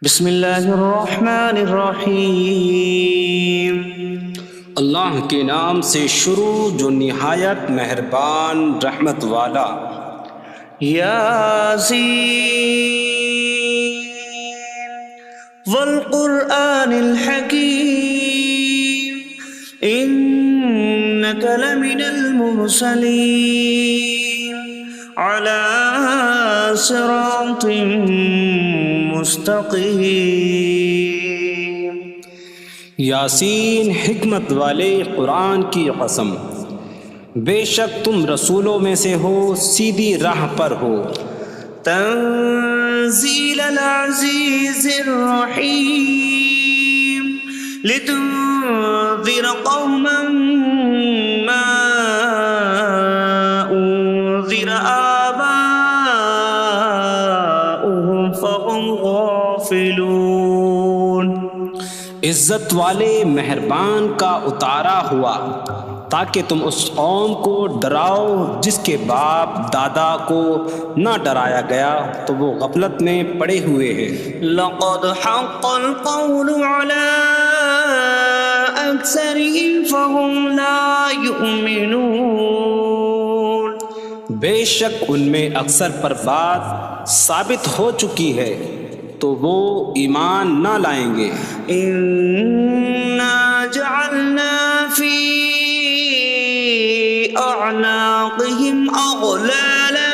بسم اللہ الرحمن الرحیم۔ اللہ کے نام سے شروع جو نہایت مہربان رحمت والا۔ یاسین والقرآن الحکیم انک لمن المرسلین علی صراط مستقیم۔ یاسین حکمت والے قرآن کی قسم، بے شک تم رسولوں میں سے ہو، سیدھی راہ پر ہو۔ تنزیل العزیز الرحیم لتنذر قوما ما انذر آباؤهم فهم غافلون۔ عزت والے مہربان کا اتارا ہوا تاکہ تم اس قوم کو ڈراؤ جس کے باپ دادا کو نہ ڈرایا گیا تو وہ غفلت میں پڑے ہوئے ہیں۔ لقد حق القول على أكثرهم فهم لا يؤمنون۔ بے شک ان میں اکثر پر بات ثابت ہو چکی ہے تو وہ ایمان نہ لائیں گے۔ إنا جعلنا في أعناقهم أغلالا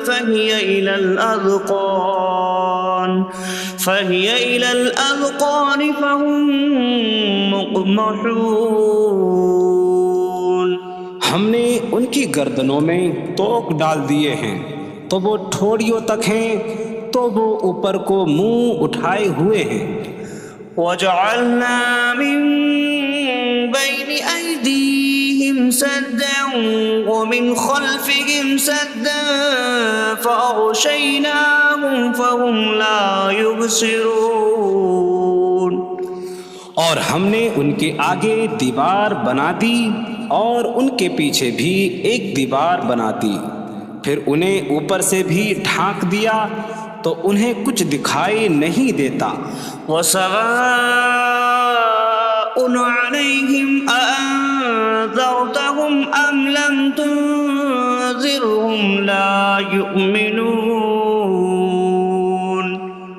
فهي إلى الأذقان فهم مقمحون۔ ہم نے ان کی گردنوں میں توق ڈال دیے ہیں تو وہ ٹھوڑیوں تک ہیں، تو وہ اوپر کو منہ اٹھائے ہوئے ہیں۔ وجعلنا من بين أيديهم سدا ومن خلفهم سدا فأغشيناهم فهم لا يبصرون۔ اور ہم نے ان کے آگے دیوار بنا دی اور ان کے پیچھے بھی ایک دیوار بنا دی، پھر انہیں اوپر سے بھی ڈھانک دیا تو انہیں کچھ دکھائی نہیں دیتا۔ وسواء عليهم أأنذرتهم أم لم تنذرهم لا يؤمنون۔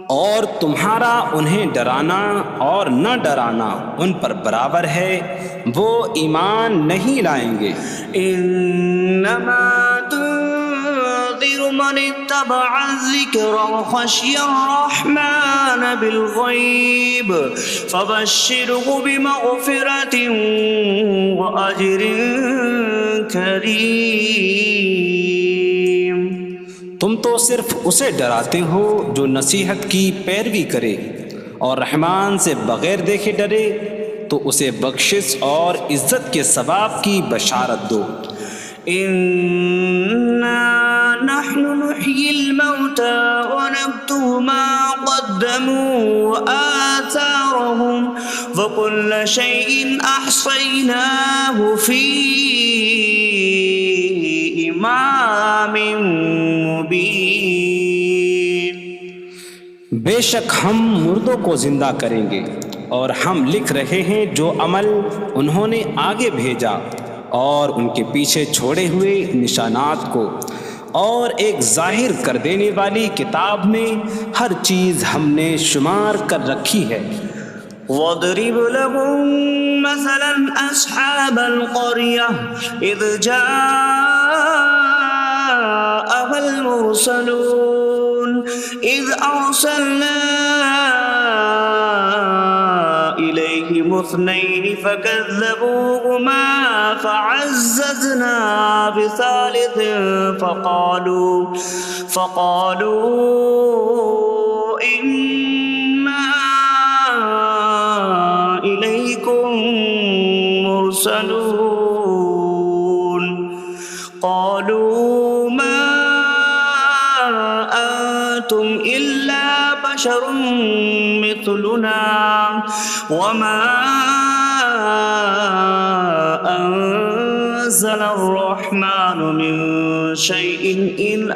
اور تمہارا انہیں ڈرانا اور نہ ڈرانا ان پر برابر ہے، وہ ایمان نہیں لائیں گے۔ انما تنذر من اتبع الذکر وخشی الرحمن بالغیب فبشره بمغفرة واجر کریم۔ تم تو صرف اسے ڈراتے ہو جو نصیحت کی پیروی کرے اور رحمان سے بغیر دیکھے ڈرے، تو اسے بخشش اور عزت کے ثواب کی بشارت دو۔ انا نحن نحيي الموتى ونكتب ما قدموا وآثارهم وكل شيء أحصيناه في إمام مبين۔ بے شک ہم مردوں کو زندہ کریں گے اور ہم لکھ رہے ہیں جو عمل انہوں نے آگے بھیجا اور ان کے پیچھے چھوڑے ہوئے نشانات کو، اور ایک ظاہر کر دینے والی کتاب میں ہر چیز ہم نے شمار کر رکھی ہے۔ وَاضْرِبْ لَهُم مَّثَلًا أَصْحَابَ الْقَرْيَةِ إِذْ جَاءَهَا الْمُرْسَلُونَ إِذْ أَرْسَلْنَا إِلَيْهِمُ اثْنَيْنِ فَكَذَّبُوهُمَا فَعَزَّزْنَا بِثَالِثٍ فَقَالُوا إِنَّا إِلَيْكُمْ مُرْسَلُونَ۔ قَالُوا مَا أَنتُمْ إِلَّا بَشَرٌ مِثْلُنَا وَمَا أَنتُمْ نزل الرحمن من شيء إن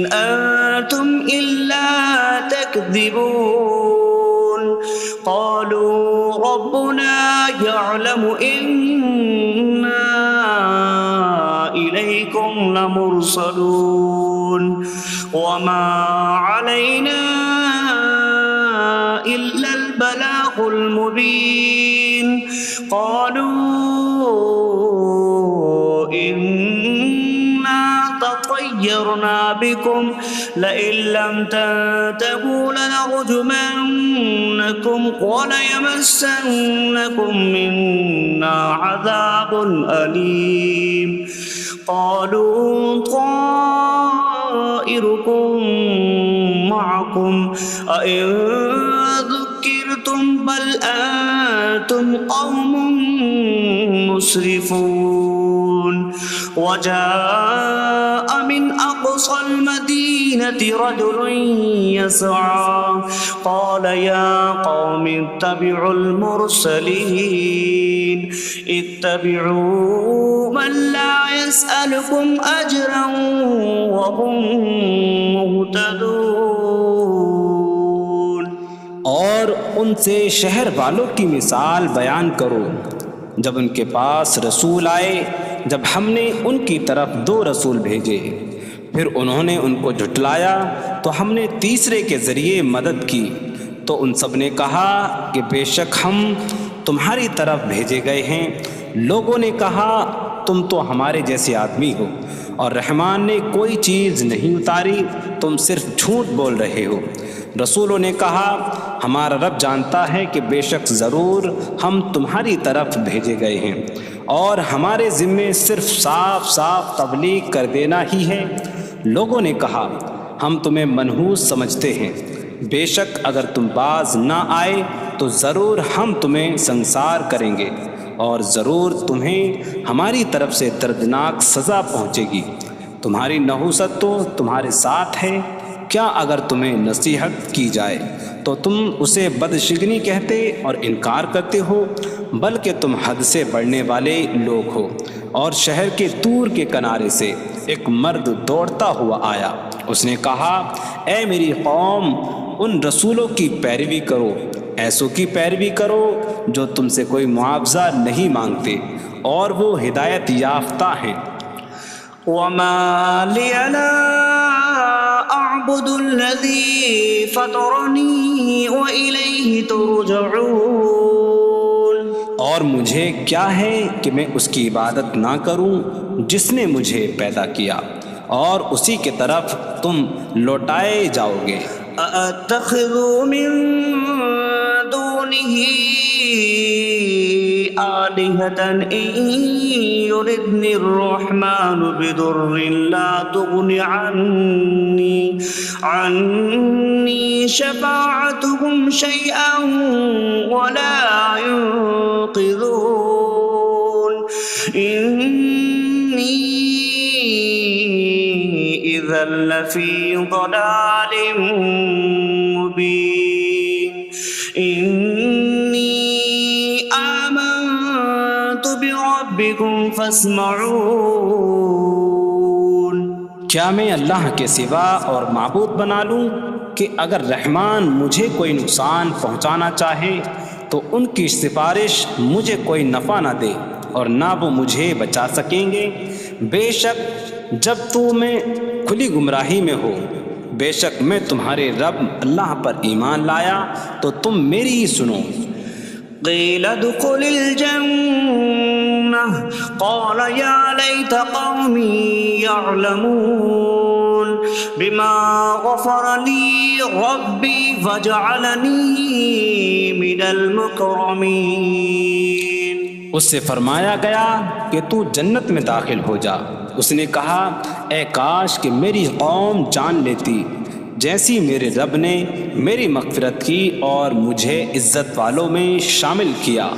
أنتم إلا تكذبون قالوا ربنا يعلم إنا إليكم لمرسلون وما علينا إلا البلاغ المبين قالوا إنا تطيرنا بكم لئن لم تنتهوا لنرجمنكم وليمسنكم منا عذاب أليم قالوا طائركم معكم أئن ذكرتم بل أنتم قوم مسرفون وجاء من أقصى المدينة رجل يسعى قال يا قوم اتبعوا المرسلين اتبعوا من لا يسألكم أجرا وهم مهتدون اور ان سے شہر والوں کی مثال بیان کرو جب ان کے پاس رسول آئے جب ہم نے ان کی طرف 2 رسول بھیجے پھر انہوں نے ان کو جھٹلایا تو ہم نے تیسرے کے ذریعے مدد کی تو ان سب نے کہا کہ بے شک ہم تمہاری طرف بھیجے گئے ہیں لوگوں نے کہا تم تو ہمارے جیسے آدمی ہو اور رحمان نے کوئی چیز نہیں اتاری تم صرف جھوٹ بول رہے ہو رسولوں نے کہا ہمارا رب جانتا ہے کہ بے شک ضرور ہم تمہاری طرف بھیجے گئے ہیں اور ہمارے ذمے صرف صاف صاف تبلیغ کر دینا ہی ہے لوگوں نے کہا ہم تمہیں منحوس سمجھتے ہیں بے شک اگر تم باز نہ آئے تو ضرور ہم تمہیں سنسار کریں گے اور ضرور تمہیں ہماری طرف سے دردناک سزا پہنچے گی تمہاری نحوست تو تمہارے ساتھ ہے کیا اگر تمہیں نصیحت کی جائے تو تم اسے بدشگنی کہتے اور انکار کرتے ہو بلکہ تم حد سے بڑھنے والے لوگ ہو اور شہر کے دور کے کنارے سے ایک مرد دوڑتا ہوا آیا اس نے کہا اے میری قوم ان رسولوں کی پیروی کرو ایسوں کی پیروی کرو جو تم سے کوئی معاوضہ نہیں مانگتے اور وہ ہدایت یافتہ ہیں وما لي لا أعبد الذي فطرني وإليه ترجعون اور مجھے کیا ہے کہ میں اس کی عبادت نہ کروں جس نے مجھے پیدا کیا اور اسی کی طرف تم لوٹائے جاؤ گے أأتخذ من دونه آلهة إن يردني الرحمن بضر لا تغن عني شفاعتهم شيئا ولا ينقذون إني إذا لفي ضلال مبين إني آمنت بربكم فاسمعون کیا میں اللہ کے سوا اور معبود بنا لوں کہ اگر رحمان مجھے کوئی نقصان پہنچانا چاہے تو ان کی سفارش مجھے کوئی نفع نہ دے اور نہ وہ مجھے بچا سکیں گے بے شک جب میں کھلی گمراہی میں ہو بے شک میں تمہارے رب اللہ پر ایمان لایا تو تم میری ہی سنو قيل ادخل الجنة قال يا ليت قومي يعلمون بما غفر لي ربي فجعلني من المكرمين اس سے فرمایا گیا کہ تو جنت میں داخل ہو جا اس نے کہا اے کاش کہ میری قوم جان لیتی جیسی میرے رب نے میری مغفرت کی اور مجھے عزت والوں میں شامل کیا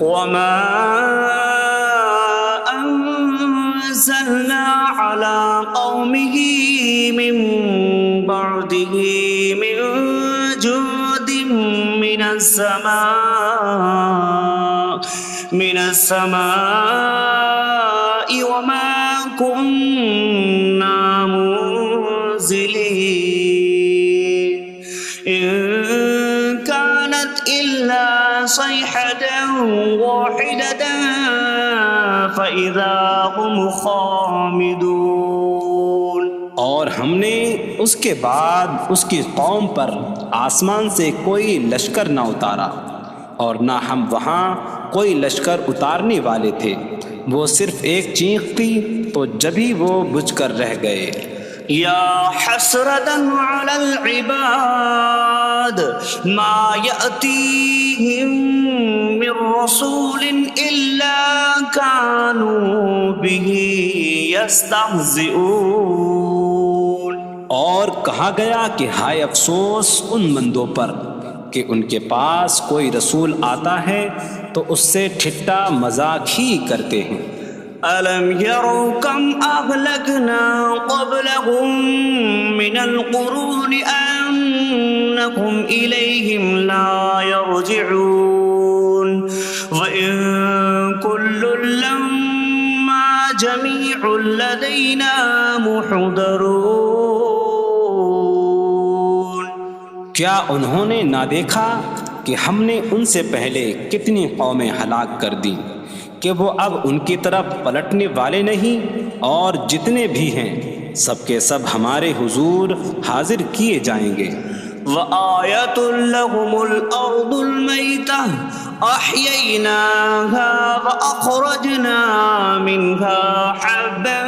وما أنزلنا على قومه من بعده من جود من السماء من السماء وما كنا منزلين إن كانت إلا صيحة واحدة فإذا هم خامدون۔ اور ہم نے اس کے بعد اس کی قوم پر آسمان سے کوئی لشکر نہ اتارا، اور نہ ہم وہاں کوئی لشکر اتارنے والے تھے، وہ صرف ایک چیخ تھی تو جبھی وہ بجھ کر رہ گئے۔ یا حسرة على العباد ما يأتيهم من رسول إلا كانوا به يستهزئون۔ اور کہا گیا کہ ہائے افسوس ان بندوں پر کہ ان کے پاس کوئی رسول آتا ہے تو اس سے ٹھٹا مذاق ہی کرتے ہیں۔ أَلَمْ يَرَوْا كَمْ أَهْلَكْنَا قَبْلَهُمْ مِنَ الْقُرُونِ أَنَّكُمْ إِلَيْهِمْ لَا يَرْجِعُونَ وَإِن كُلٌّ لَّمَّا جَمِيعٌ لَّدَيْنَا مُحْضَرُونَ۔ کیا انہوں نے نہ دیکھا کہ ہم نے ان سے پہلے کتنی قومیں ہلاک کر دیں کہ وہ اب ان کی طرف پلٹنے والے نہیں، اور جتنے بھی ہیں سب کے سب ہمارے حضور حاضر کیے جائیں گے۔ وَآيَةٌ لَّهُمُ الْأَرْضُ الْمَيْتَةُ أَحْيَيْنَاهَا وَأَخْرَجْنَا مِنْهَا حَبًّا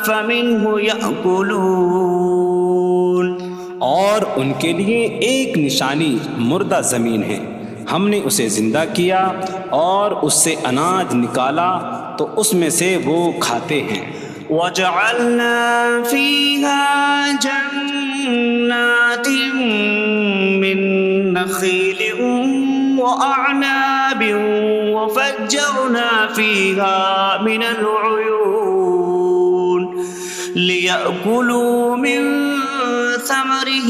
فَمِنْهُ يَأْكُلُونَ۔ اور ان کے لیے ایک نشانی مردہ زمین ہے، ہم نے اسے زندہ کیا اور اس سے اناج نکالا تو اس میں سے وہ کھاتے ہیں۔ وَجَعَلْنَا فِيهَا جَنَّاتٍ مِّن نَّخِيلٍ وَأَعْنَابٍ وَفَجَّرْنَا فِيهَا مِنَ الْعُيُونِ لِيَأْكُلُوا مِن ثَمَرِهِ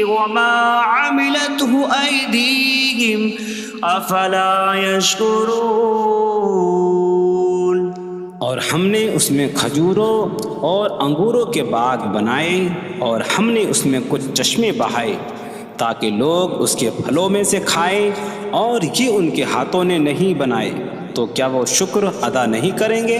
وَمَا عَمِلَتْهُ أَيْدِيهِمْ أَفَلَا يَشْكُرُونَ۔ اور ہم نے اس میں کھجوروں اور انگوروں کے باغ بنائے، اور ہم نے اس میں کچھ چشمے بہائے تاکہ لوگ اس کے پھلوں میں سے کھائیں، اور یہ ان کے ہاتھوں نے نہیں بنائے، تو کیا وہ شکر ادا نہیں کریں گے؟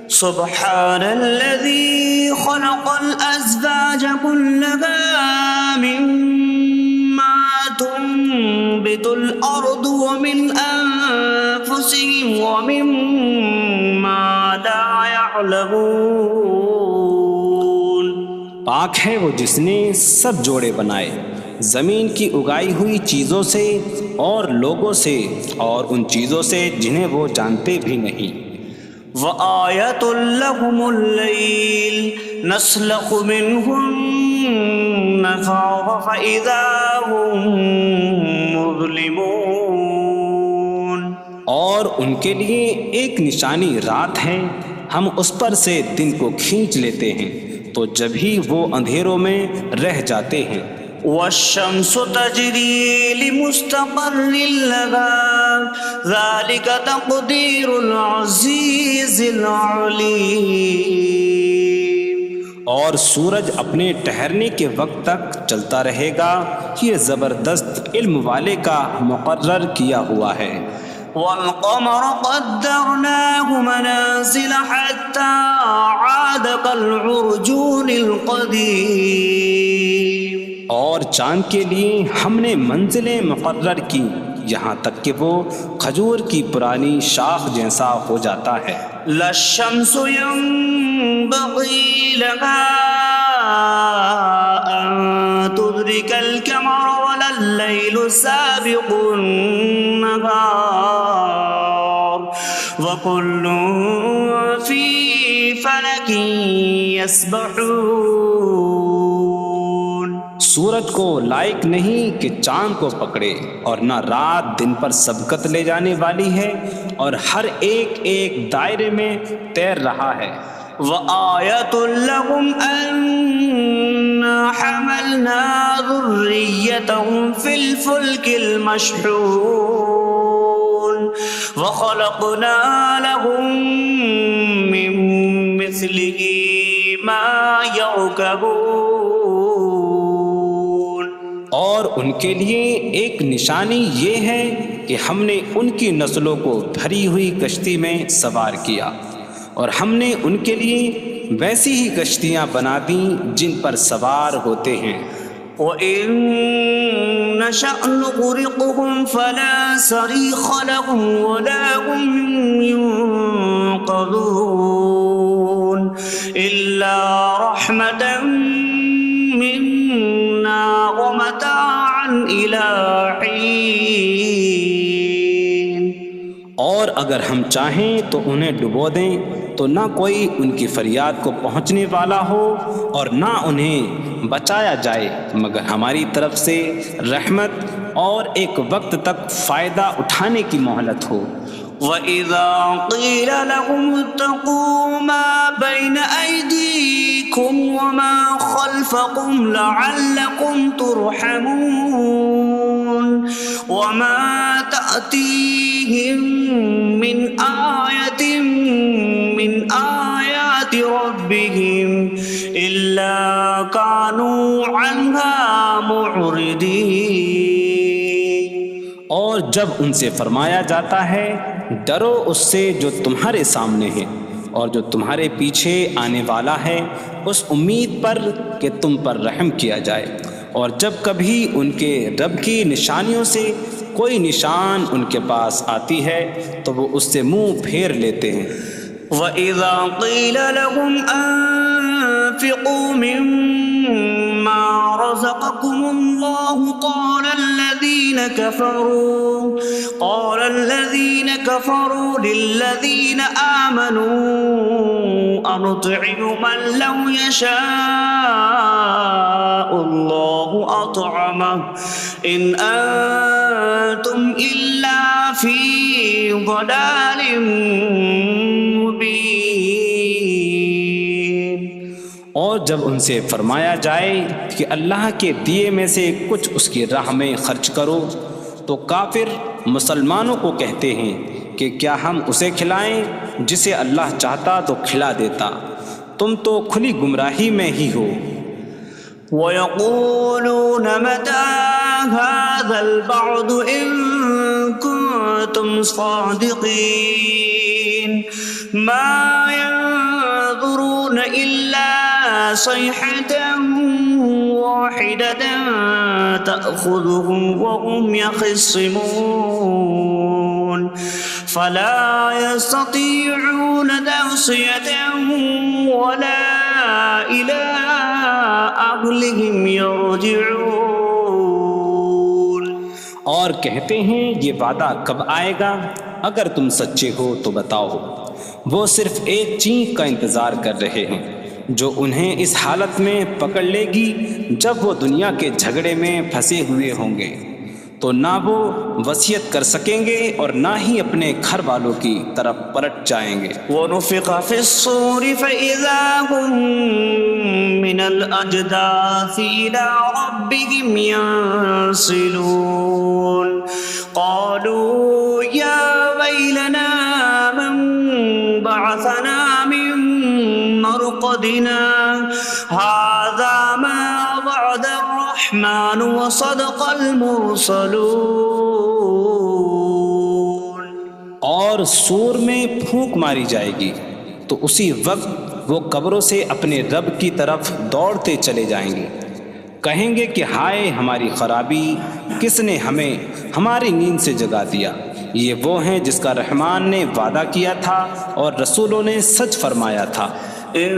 سبحان الذي خلق الأزواج كلها مما تنبت الأرض ومن أنفسهم ومما لا يعلمون۔ پاک ہے وہ جس نے سب جوڑے بنائے زمین کی اگائی ہوئی چیزوں سے اور لوگوں سے اور ان چیزوں سے جنہیں وہ جانتے بھی نہیں۔ وَآيَةٌ لَّهُمُ اللَّيْلُ نَسْلَخُ مِنْهُ النَّهَارَ فَإِذَا هُم مُظْلِمُونَ۔ اور ان کے لیے ایک نشانی رات ہے، ہم اس پر سے دن کو کھینچ لیتے ہیں تو جبھی وہ اندھیروں میں رہ جاتے ہیں۔ وَالشَّمْسُ تَجْرِي لِمُسْتَقَرٍّ لَّهَا ذَلِكَ تَقْدِيرُ الْعَزِيزِ الْعَلِيمِ۔ اور سورج اپنے ٹھہرنے کے وقت تک چلتا رہے گا، یہ زبردست علم والے کا مقرر کیا ہوا ہے۔ وَالْقَمَرَ قَدَّرْنَاهُ مَنَازِلَ حَتَّى عَادَ كَالْعُرْجُونِ الْقَدِيمِ۔ اور چاند کے لیے ہم نے منزلیں مقرر کی یہاں تک کہ وہ کھجور کی پرانی شاخ جیسا ہو جاتا ہے۔ لا الشمس ينبغي لها أن تدرك القمر ولا الليل سابق النهار وكل في فلك يسبحون۔ سورج کو لائق نہیں کہ چاند کو پکڑے، اور نہ رات دن پر سبقت لے جانے والی ہے، اور ہر ایک ایک دائرے میں تیر رہا ہے۔ وَآيَةٌ لَّهُمْ أَنَّا حَمَلْنَا ذُرِّيَّتَهُمْ فِي الْفُلْكِ الْمَشْحُونِ۔ وخلقنا لهم من مثله ما يركبون. اور ان کے لیے ایک نشانی یہ ہے کہ ہم نے ان کی نسلوں کو بھری ہوئی کشتی میں سوار کیا، اور ہم نے ان کے لیے ویسی ہی کشتیاں بنا دیں جن پر سوار ہوتے ہیں. وَإِن نَّشَأْ نُغْرِقْهُمْ فَلَا صَرِيخَ لَهُمْ وَلَا هُمْ يُنقَذُونَ إِلَّا رَحْمَةً مِّنَّا وَمَتَاعًا إِلَىٰ حِينٍ. اور اگر ہم چاہیں تو انہیں ڈبو دیں تو نہ کوئی ان کی فریاد کو پہنچنے والا ہو اور نہ انہیں بچایا جائے مگر ہماری طرف سے رحمت اور ایک وقت تک فائدہ اٹھانے کی مہلت ہو. وَإِذَا قِيلَ لَهُمُ اتَّقُوا مَا بَيْنَ أَيْدِيكُمْ وَمَا خَلْفَكُمْ لَعَلَّكُمْ تُرْحَمُونَ وَمَا تَأْتِيهِم مِّنْ آيَةٍ مِّنْ آيَاتِ رَبِّهِمْ إِلَّا كَانُوا عَنْهَا مُعْرِضِينَ. اور جب ان سے فرمایا جاتا ہے ڈرو اس سے جو تمہارے سامنے ہے اور جو تمہارے پیچھے آنے والا ہے، اس امید پر کہ تم پر رحم کیا جائے، اور جب کبھی ان کے رب کی نشانیوں سے کوئی نشان ان کے پاس آتی ہے تو وہ اس سے منہ پھیر لیتے ہیں. وَإِذَا قِيلَ لَهُمْ أَنفِقُوا مِمَّا رَزَقَكُمُ اللَّهُ قَالَ الَّذِينَ كَفَرُوا لِلَّذِينَ آمَنُوا أَنُطْعِمُ مَن لَّوْ يَشَاءُ اللَّهُ أَطْعَمَهُ إِنْ أَنتُمْ إِلَّا فِي ضَلَالٍ مبین. اور جب ان سے فرمایا جائے کہ اللہ کے دیے میں سے کچھ اس کی راہ میں خرچ کرو تو کافر مسلمانوں کو کہتے ہیں کہ کیا ہم اسے کھلائیں جسے اللہ چاہتا تو کھلا دیتا، تم تو کھلی گمراہی میں ہی ہو. وَيَقُولُونَ مَتَىٰ هَٰذَا الْوَعْدُ إِن كُنتُمْ صَادِقِينَ مَا يَنظُرُونَ إِلَّا صَيْحَةً وَاحِدَةً تَأْخُذُهُمْ وَهُمْ يَخِصِّمُونَ فَلَا يَسْتَطِيعُونَ تَوْصِيَةً وَلَا إِلَىٰ أَهْلِهِمْ يَرْجِعُونَ. اور کہتے ہیں یہ وعدہ کب آئے گا؟ اگر تم سچے ہو تو بتاؤ. وہ صرف ایک چینک کا انتظار کر رہے ہیں جو انہیں اس حالت میں پکڑ لے گی جب وہ دنیا کے جھگڑے میں پھنسے ہوئے ہوں گے، تو نہ وہ وصیت کر سکیں گے اور نہ ہی اپنے گھر والوں کی طرف پلٹ جائیں گے. وَنُفِخَ فِي الصُّورِ فَإِذَا هُم مِّنَ الْأَجْدَاثِ إِلَىٰ رَبِّهِمْ يَنسِلُونَ قَالُوا يَا وَيْلَنَا مَن بَعَثَنَا مِن مَّرْقَدِنَا هَٰذَا مَا وَعَدَ الرَّحْمَٰنُ وَصَدَقَ الْمُرْسَلُونَ. اور سور میں پھونک ماری جائے گی تو اسی وقت وہ قبروں سے اپنے رب کی طرف دوڑتے چلے جائیں گے، کہیں گے کہ ہائے ہماری خرابی، کس نے ہمیں ہماری نیند سے جگا دیا. یہ وہ ہیں جس کا رحمان نے وعدہ کیا تھا اور رسولوں نے سچ فرمایا تھا. إن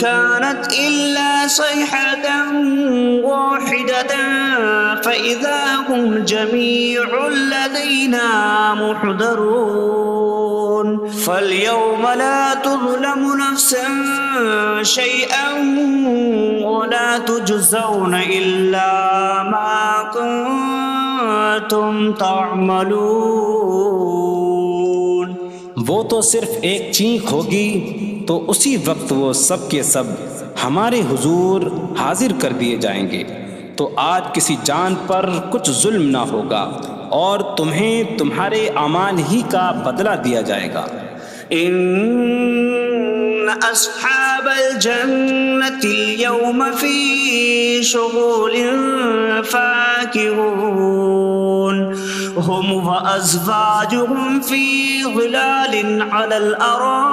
كانت إلا صيحة واحدة فإذا هم جميع لدينا محضرون. فاليوم لا تظلم نفس شيئا ولا تجزون إلا ما كنتم تعملون. وہ تو صرف ایک چینک ہوگی تو اسی وقت وہ سب کے سب ہمارے حضور حاضر کر دیے جائیں گے، تو آج کسی جان پر کچھ ظلم نہ ہوگا اور تمہیں تمہارے اعمال ہی کا بدلہ دیا جائے گا۔ إن أصحاب الجنة اليوم في شغل فاكهون هم وأزواجهم في ظلال على الأرائك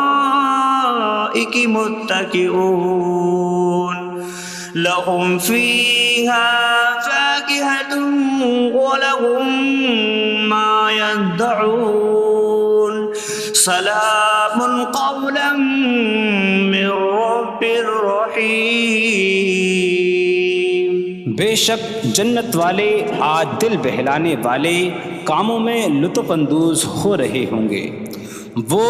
متكئون لهم فيها فاكهة ولهم ما يدعون سلام قولا من رب رحیم۔ بے شک جنت والے آج دل بہلانے والے کاموں میں لطف اندوز ہو رہے ہوں گے۔ وہ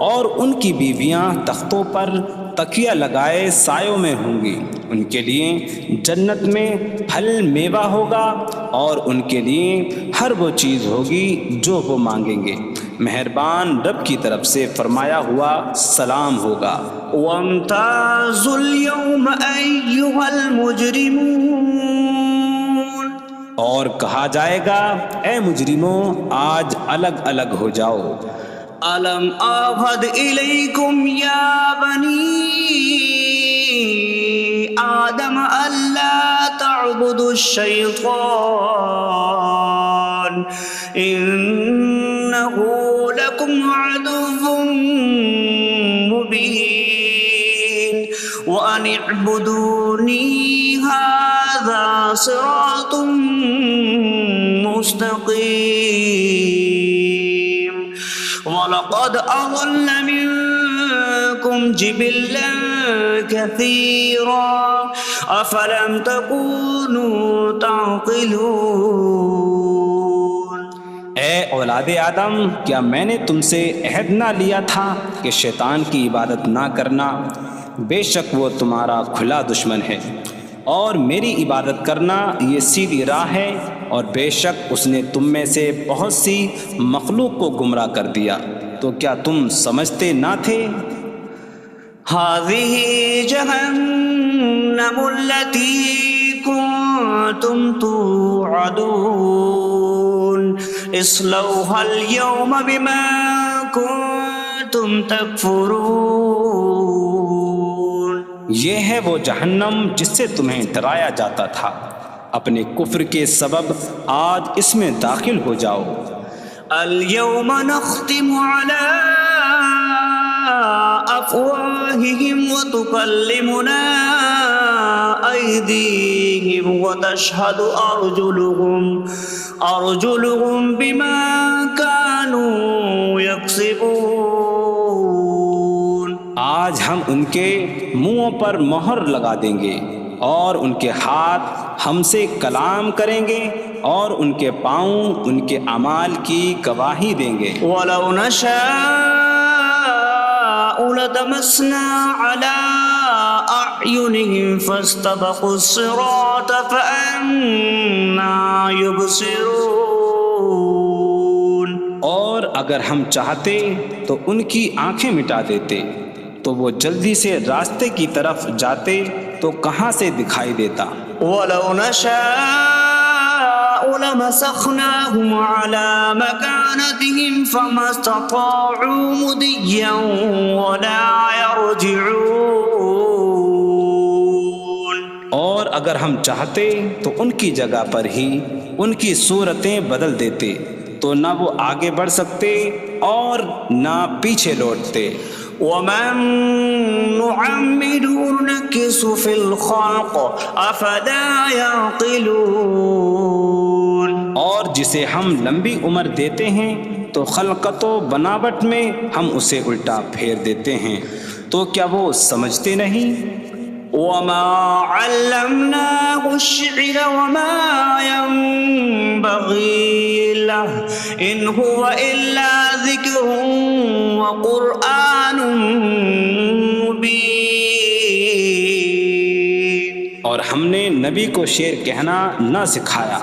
اور ان کی بیویاں تختوں پر تکیہ لگائے سایوں میں ہوں گی۔ ان کے لیے جنت میں پھل میوہ ہوگا اور ان کے لیے ہر وہ چیز ہوگی جو وہ مانگیں گے۔ مہربان رب کی طرف سے فرمایا ہوا سلام ہوگا۔ وامتازوا اليوم أيها المجرمون، اور کہا جائے گا اے مجرموں آج الگ الگ ہو جاؤ۔ ألم أعهد إليكم يا بني آدم ألا تعبدوا الشيطان إنه لكم عدو مبين وأن اعبدوني هذا صراط مستقيم وَلَقَدْ أَضَلَّ مِنكُمْ جِبِلًّا كَثِيرًا أَفَلَمْ تَكُونُوا تَعْقِلُونَ۔ اے اولاد آدم، کیا میں نے تم سے عہد نہ لیا تھا کہ شیطان کی عبادت نہ کرنا؟ بے شک وہ تمہارا کھلا دشمن ہے، اور میری عبادت کرنا یہ سیدھی راہ ہے، اور بے شک اس نے تم میں سے بہت سی مخلوق کو گمراہ کر دیا، تو کیا تم سمجھتے نہ تھے؟ هذه جهنم التي كنتم توعدون اصلوها اليوم بما كنتم تكفرون۔ یہ ہے وہ جہنم جس سے تمہیں ڈرایا جاتا تھا، اپنے کفر کے سبب آج اس میں داخل ہو جاؤ۔ اليوم نختم على أفواههم وتكلمنا أيديهم وتشهد أرجلهم بما كانوا يكسبون۔ آج ہم ان کے منہوں پر مہر لگا دیں گے، اور ان کے ہاتھ ہم سے کلام کریں گے، اور ان کے پاؤں ان کے اعمال کی گواہی دیں گے۔ وَلَوْ نَشَاءُ لَطَمَسْنَا عَلَىٰ أَعْيُنِهِمْ فَاسْتَبَقُوا الصِّرَاطَ فَأَنَّىٰ يُبْصِرُونَ۔ اور اگر ہم چاہتے تو ان کی آنکھیں مٹا دیتے، تو وہ جلدی سے راستے کی طرف جاتے تو کہاں سے دکھائی دیتا۔ وَلَوْ نَشَاءُ لَمَسَخْنَاهُمْ عَلَىٰ مَكَانَتِهِمْ فَمَا اسْتَطَاعُوا مُضِيًّا وَلَا يَرْجِعُونَ۔ اور اگر ہم چاہتے تو ان کی جگہ پر ہی ان کی صورتیں بدل دیتے، تو نہ وہ آگے بڑھ سکتے اور نہ پیچھے لوٹتے۔ وَمَن نُّعَمِّرْهُ نُنَكِّسْهُ فِي الْخَلْقِ أَفَلَا يَعْقِلُونَ۔ اور جسے ہم لمبی عمر دیتے ہیں تو خلقت و بناوٹ میں ہم اسے الٹا پھیر دیتے ہیں، تو کیا وہ سمجھتے نہیں؟ وَمَا عَلَّمْنَاهُ الشِّعْرَ وَمَا يَنبَغِي لَهُ إِنْ هُوَ إِلَّا ذِكْرٌ وَقُرْآنٌ مُّبِينٌ۔ اور ہم نے نبی کو شعر کہنا نہ سکھایا،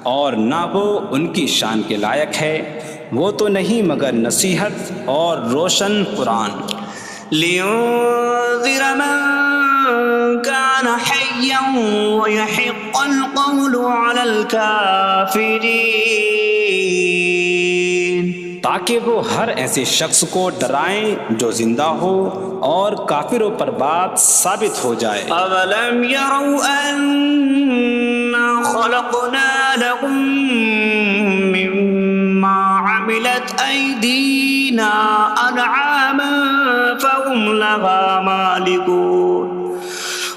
اور نہ وہ ان کی شان کے لائق ہے، وہ تو نہیں مگر نصیحت اور روشن قرآن۔ لِيُنذِرَ مَن كَانَ حَيًّا حيا ويحق القول على الكافرين تاکہ وہ ہر ایسے شخص کو ڈرائیں جو زندہ ہو اور کافروں پر بات ثابت ہو جائے۔ أولم يروا أنا خلقنا لهم مما عملت أيدينا أنعاما فهم لها مالكون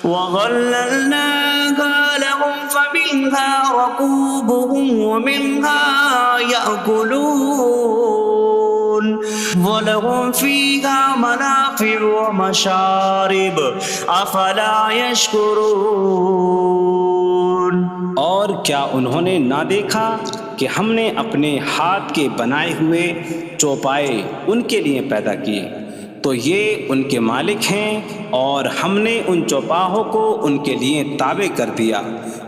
وظللناها لهم فمنها ركوبهم ومنها يأكلون وَلَهُمْ فِيهَا مَنَافِعُ وَمَشَارِبُ أَفَلَا يَشْكُرُونَ۔ اور کیا انہوں نے نہ دیکھا کہ ہم نے اپنے ہاتھ کے بنائے ہوئے چوپائے ان کے لیے پیدا کیے، تو یہ ان کے مالک ہیں، اور ہم نے ان چوپاہوں کو ان کے لیے تابع کر دیا۔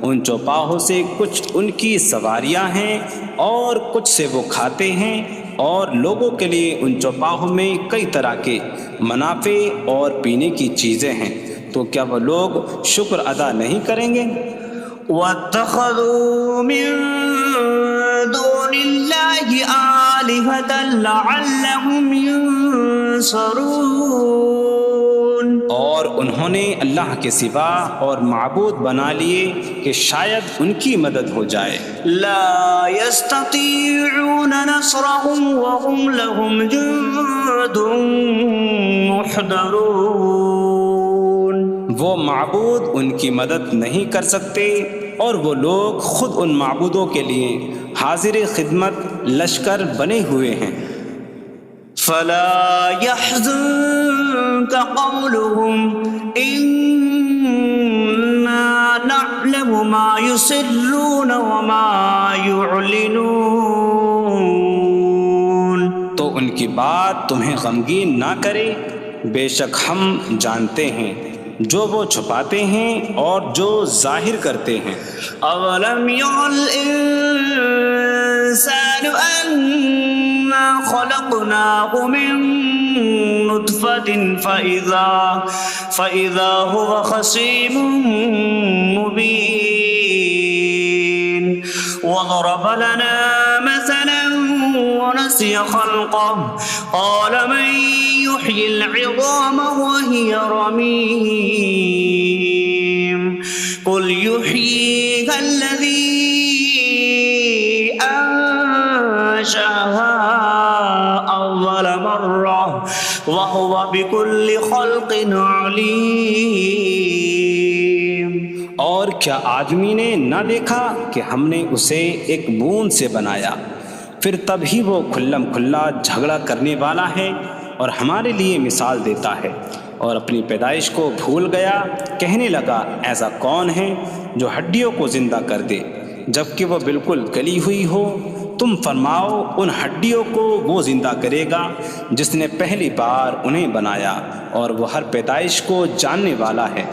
ان چوپاہوں سے کچھ ان کی سواریاں ہیں اور کچھ سے وہ کھاتے ہیں، اور لوگوں کے لیے ان چوپاہوں میں کئی طرح کے منافع اور پینے کی چیزیں ہیں، تو کیا وہ لوگ شکر ادا نہیں کریں گے؟ وَاتَّخَذُوا مِن دُونِ اللَّهِ آلِهَةً لَعَلَّهُمْ يُنصَرُونَ۔ اور انہوں نے اللہ کے سوا اور معبود بنا لیے کہ شاید ان کی مدد ہو جائے۔ لا يستطيعون نصرهم وهم لهم جند محضرون۔ وہ معبود ان کی مدد نہیں کر سکتے، اور وہ لوگ خود ان معبودوں کے لیے حاضر خدمت لشکر بنے ہوئے ہیں۔ فلا يحزنك قولهم إنا نعلم ما يسرون وما يعلنون۔ تو ان کی بات تمہیں غمگین نہ کرے، بے شک ہم جانتے ہیں جو وہ چھپاتے ہیں اور جو ظاہر کرتے ہیں۔ اولم ير الانسان انا خلقناه من نطفة فإذا هو خصيم مبين وضرب لنا مثلا ونسي خلقه قال من يحيي العظام وهي رميم قل يحييها الذي أنشأها أول مرة وهو بكل خلق عليم۔ اور کیا آدمی نے نہ دیکھا کہ ہم نے اسے ایک بوند سے بنایا، پھر تب ہی وہ کھلم کھلا جھگڑا کرنے والا ہے اور ہمارے لیے مثال دیتا ہے، اور اپنی پیدائش کو بھول گیا، کہنے لگا ایسا کون ہے جو ہڈیوں کو زندہ کر دے جبکہ وہ بالکل گلی ہوئی ہو؟ تم فرماؤ ان ہڈیوں کو وہ زندہ کرے گا جس نے پہلی بار انہیں بنایا، اور وہ ہر پیدائش کو جاننے والا ہے۔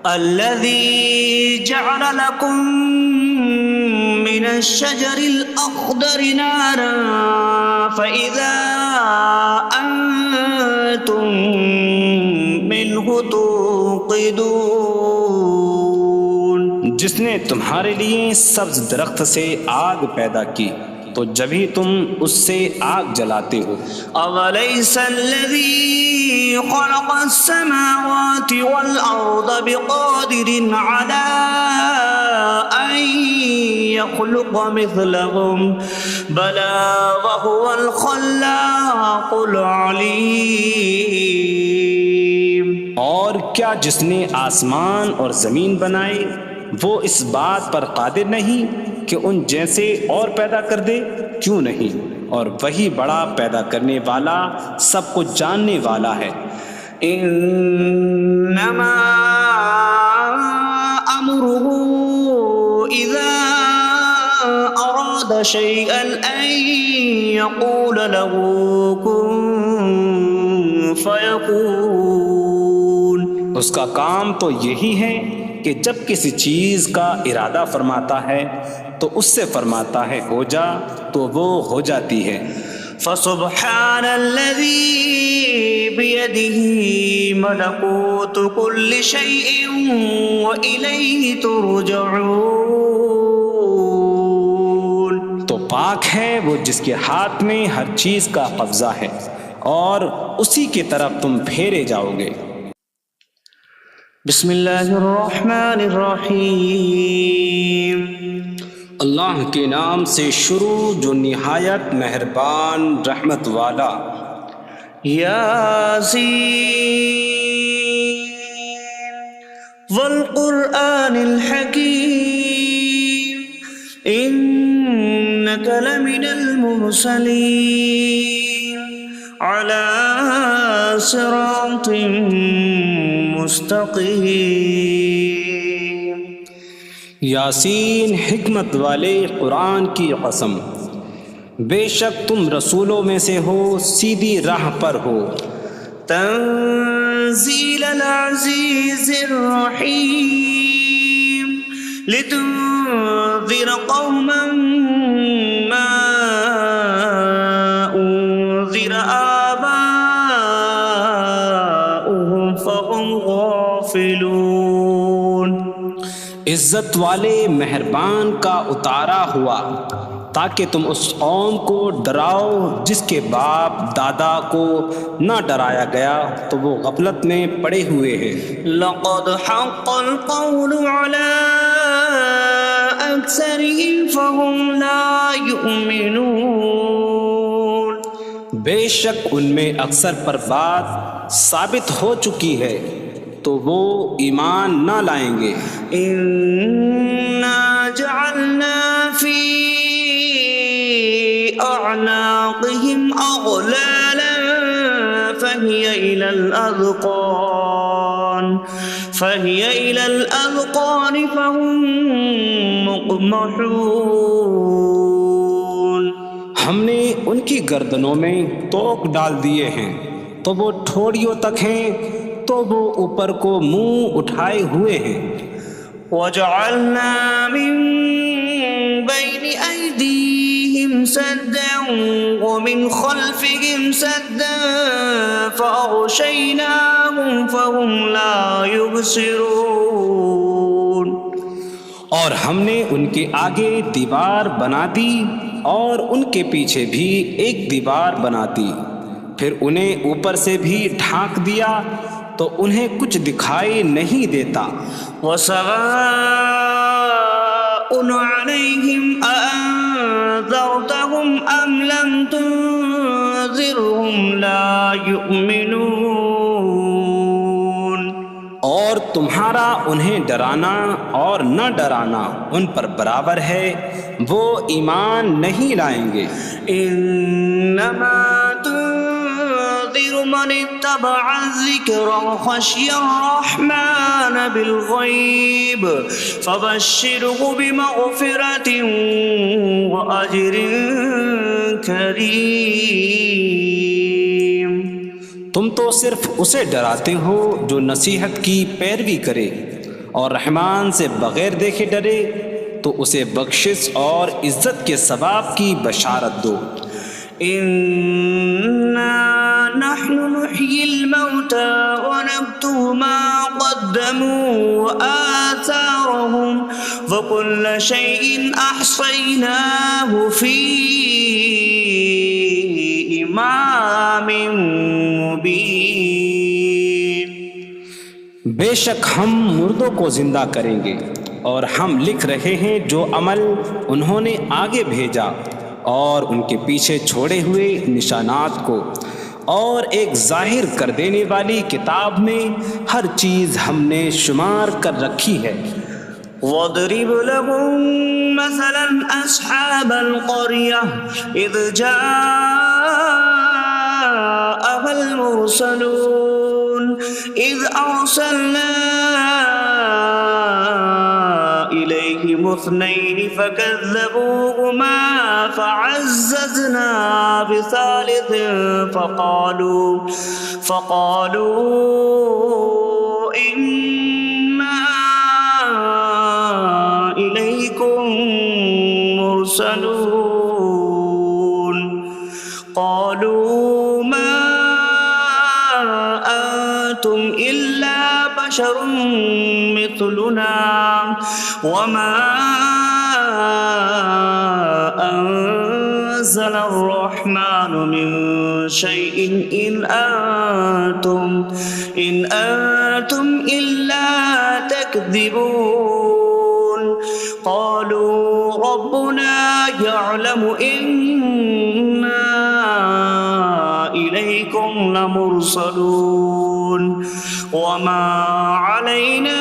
الذي جعل لكم من الشجر الأخضر نارا فإذا أنتم منه توقدون۔ جس نے تمہارے لیے سبز درخت سے آگ پیدا کی تو جبھی تم اس سے آگ جلاتے ہو۔ أَوَلَيْسَ الَّذِي خَلَقَ السَّمَاوَاتِ وَالْأَرْضَ بِقَادِرٍ عَلَىٰ أَن يَخْلُقَ مِثْلَهُم بَلَىٰ وَهُوَ الْخَلَّاقُ الْعَلِيمُ۔ اور کیا جس نے آسمان اور زمین بنائے وہ اس بات پر قادر نہیں کہ ان جیسے اور پیدا کر دے؟ کیوں نہیں، اور وہی بڑا پیدا کرنے والا سب کچھ جاننے والا ہے۔ انما امره اذا اراد شيئا ان يقول له كن فيكون۔ اس کا کام تو یہی ہے کہ جب کسی چیز کا ارادہ فرماتا ہے تو اس سے فرماتا ہے ہو جا، تو وہ ہو جاتی ہے۔ فسبحان الذي بيده ملكوت كل شيء وإليه ترجعون. تو پاک ہے وہ جس کے ہاتھ میں ہر چیز کا قبضہ ہے اور اسی کی طرف تم پھیرے جاؤ گے. بسم اللہ الرحمن الرحیم. اللہ کے نام سے شروع جو نہایت مہربان رحمت والا. یاسین والقرآن الحکیم انک لمن المرسلین علی صراط مستقیم. یاسین حکمت والے قرآن کی قسم، بے شک تم رسولوں میں سے ہو، سیدھی راہ پر ہو. تنزیل العزیز الرحیم لتنذر قوما ما انذر آباؤهم فهم غافلون. عزت والے مہربان کا اتارا ہوا تاکہ تم اس قوم کو ڈراؤ جس کے باپ دادا کو نہ ڈرایا گیا تو وہ غفلت میں پڑے ہوئے ہیں. لقد حق القول على أكثرهم فهم لا يؤمنون. بے شک ان میں اکثر پر بات ثابت ہو چکی ہے تو وہ ایمان نہ لائیں گے. إنا جعلنا في أعناقهم أغلالا فهي إلى الأذقان فهم مقمحون. ہم نے ان کی گردنوں میں توق ڈال دیے ہیں تو وہ ٹھوڑیوں تک ہیں تو وہ اوپر کو منہ اٹھائے ہوئے ہیں. وجعلنا من بين أيديهم سدا ومن خلفهم سدا فأغشيناهم فهم لا يبصرون. اور ہم نے ان کے آگے دیوار بنا دی اور ان کے پیچھے بھی ایک دیوار بنا دی، پھر انہیں اوپر سے بھی ڈھانک دیا تو انہیں کچھ دکھائی نہیں دیتا. وسواء عليهم أأنذرتهم أم لم تنذرهم لا يؤمنون. اور تمہارا انہیں ڈرانا اور نہ ڈرانا ان پر برابر ہے، وہ ایمان نہیں لائیں گے. انما تنذر من اتبع الذکر وخشی الرحمن بالغیب فبشره بمغفرة وأجر کریم. تم تو صرف اسے ڈراتے ہو جو نصیحت کی پیروی کرے اور رحمان سے بغیر دیکھے ڈرے، تو اسے بخشش اور عزت کے ثواب کی بشارت دو. إنا نحن نحيي الموتى ونكتب ما قدموا وآثارهم وكل شيء أحصيناه في إمام مبين. بے شک ہم مردوں کو زندہ کریں گے اور ہم لکھ رہے ہیں جو عمل انہوں نے آگے بھیجا اور ان کے پیچھے چھوڑے ہوئے نشانات کو، اور ایک ظاہر کر دینے والی کتاب میں ہر چیز ہم نے شمار کر رکھی ہے. واضرب لهم مثلا أصحاب القرية إذ جاءها المرسلون إذ أرسلنا إليهم اثنين فكذبوهما فعززنا بثالث فقالوا إنا إليكم مرسلون. بشر مثلنا وما أنزل الرحمن من شيء إن أنتم إلا تكذبون قالوا ربنا يعلم إنا إليكم لمرسلون وما علينا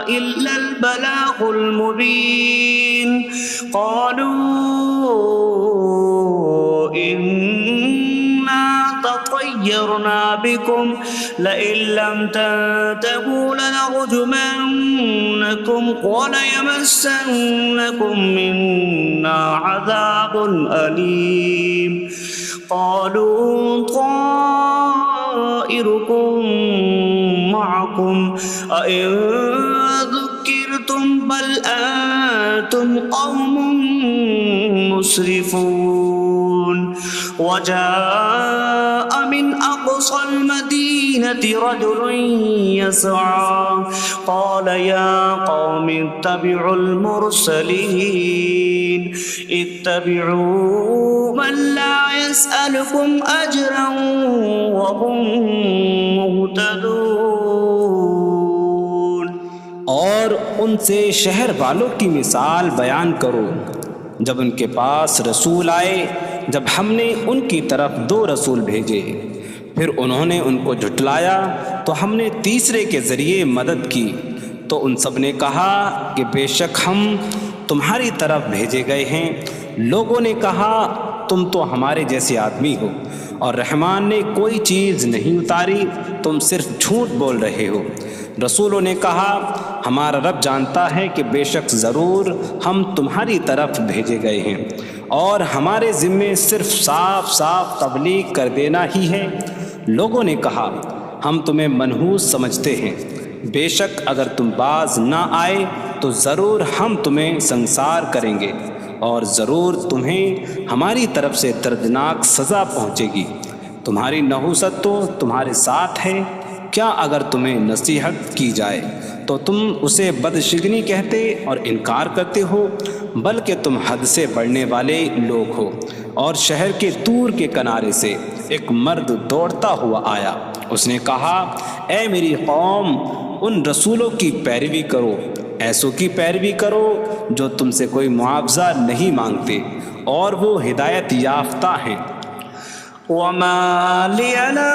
إلا البلاغ المبين قالوا إنا تطيرنا بكم لئن لم تنتهوا لنرجمنكم وليمسنكم منا عذاب أليم قالوا طائركم معكم أئن ذكرتم بل أنتم قوم مسرفون وجاء من أقصى المدينة رجل يسعى قال يا قوم اتبعوا المرسلين اتبعوا من لا يسألكم أجرا وهم مهتدون اور ان سے شہر والوں کی مثال بیان کرو جب ان کے پاس رسول آئے جب ہم نے ان کی طرف 2 رسول بھیجے پھر انہوں نے ان کو جھٹلایا تو ہم نے تیسرے کے ذریعے مدد کی تو ان سب نے کہا کہ بے شک ہم تمہاری طرف بھیجے گئے ہیں لوگوں نے کہا تم تو ہمارے جیسے آدمی ہو اور رحمان نے کوئی چیز نہیں اتاری تم صرف جھوٹ بول رہے ہو رسولوں نے کہا ہمارا رب جانتا ہے کہ بے شک ضرور ہم تمہاری طرف بھیجے گئے ہیں اور ہمارے ذمے صرف صاف صاف تبلیغ کر دینا ہی ہے لوگوں نے کہا ہم تمہیں منحوس سمجھتے ہیں بے شک اگر تم باز نہ آئے تو ضرور ہم تمہیں سنسار کریں گے اور ضرور تمہیں ہماری طرف سے دردناک سزا پہنچے گی تمہاری نحوست تو تمہارے ساتھ ہے کیا اگر تمہیں نصیحت کی جائے تو تم اسے بدشگنی کہتے اور انکار کرتے ہو بلکہ تم حد سے بڑھنے والے لوگ ہو اور شہر کے دور کے کنارے سے ایک مرد دوڑتا ہوا آیا اس نے کہا اے میری قوم ان رسولوں کی پیروی کرو ایسوں کی پیروی کرو جو تم سے کوئی معاوضہ نہیں مانگتے اور وہ ہدایت یافتہ ہیں وما لي لا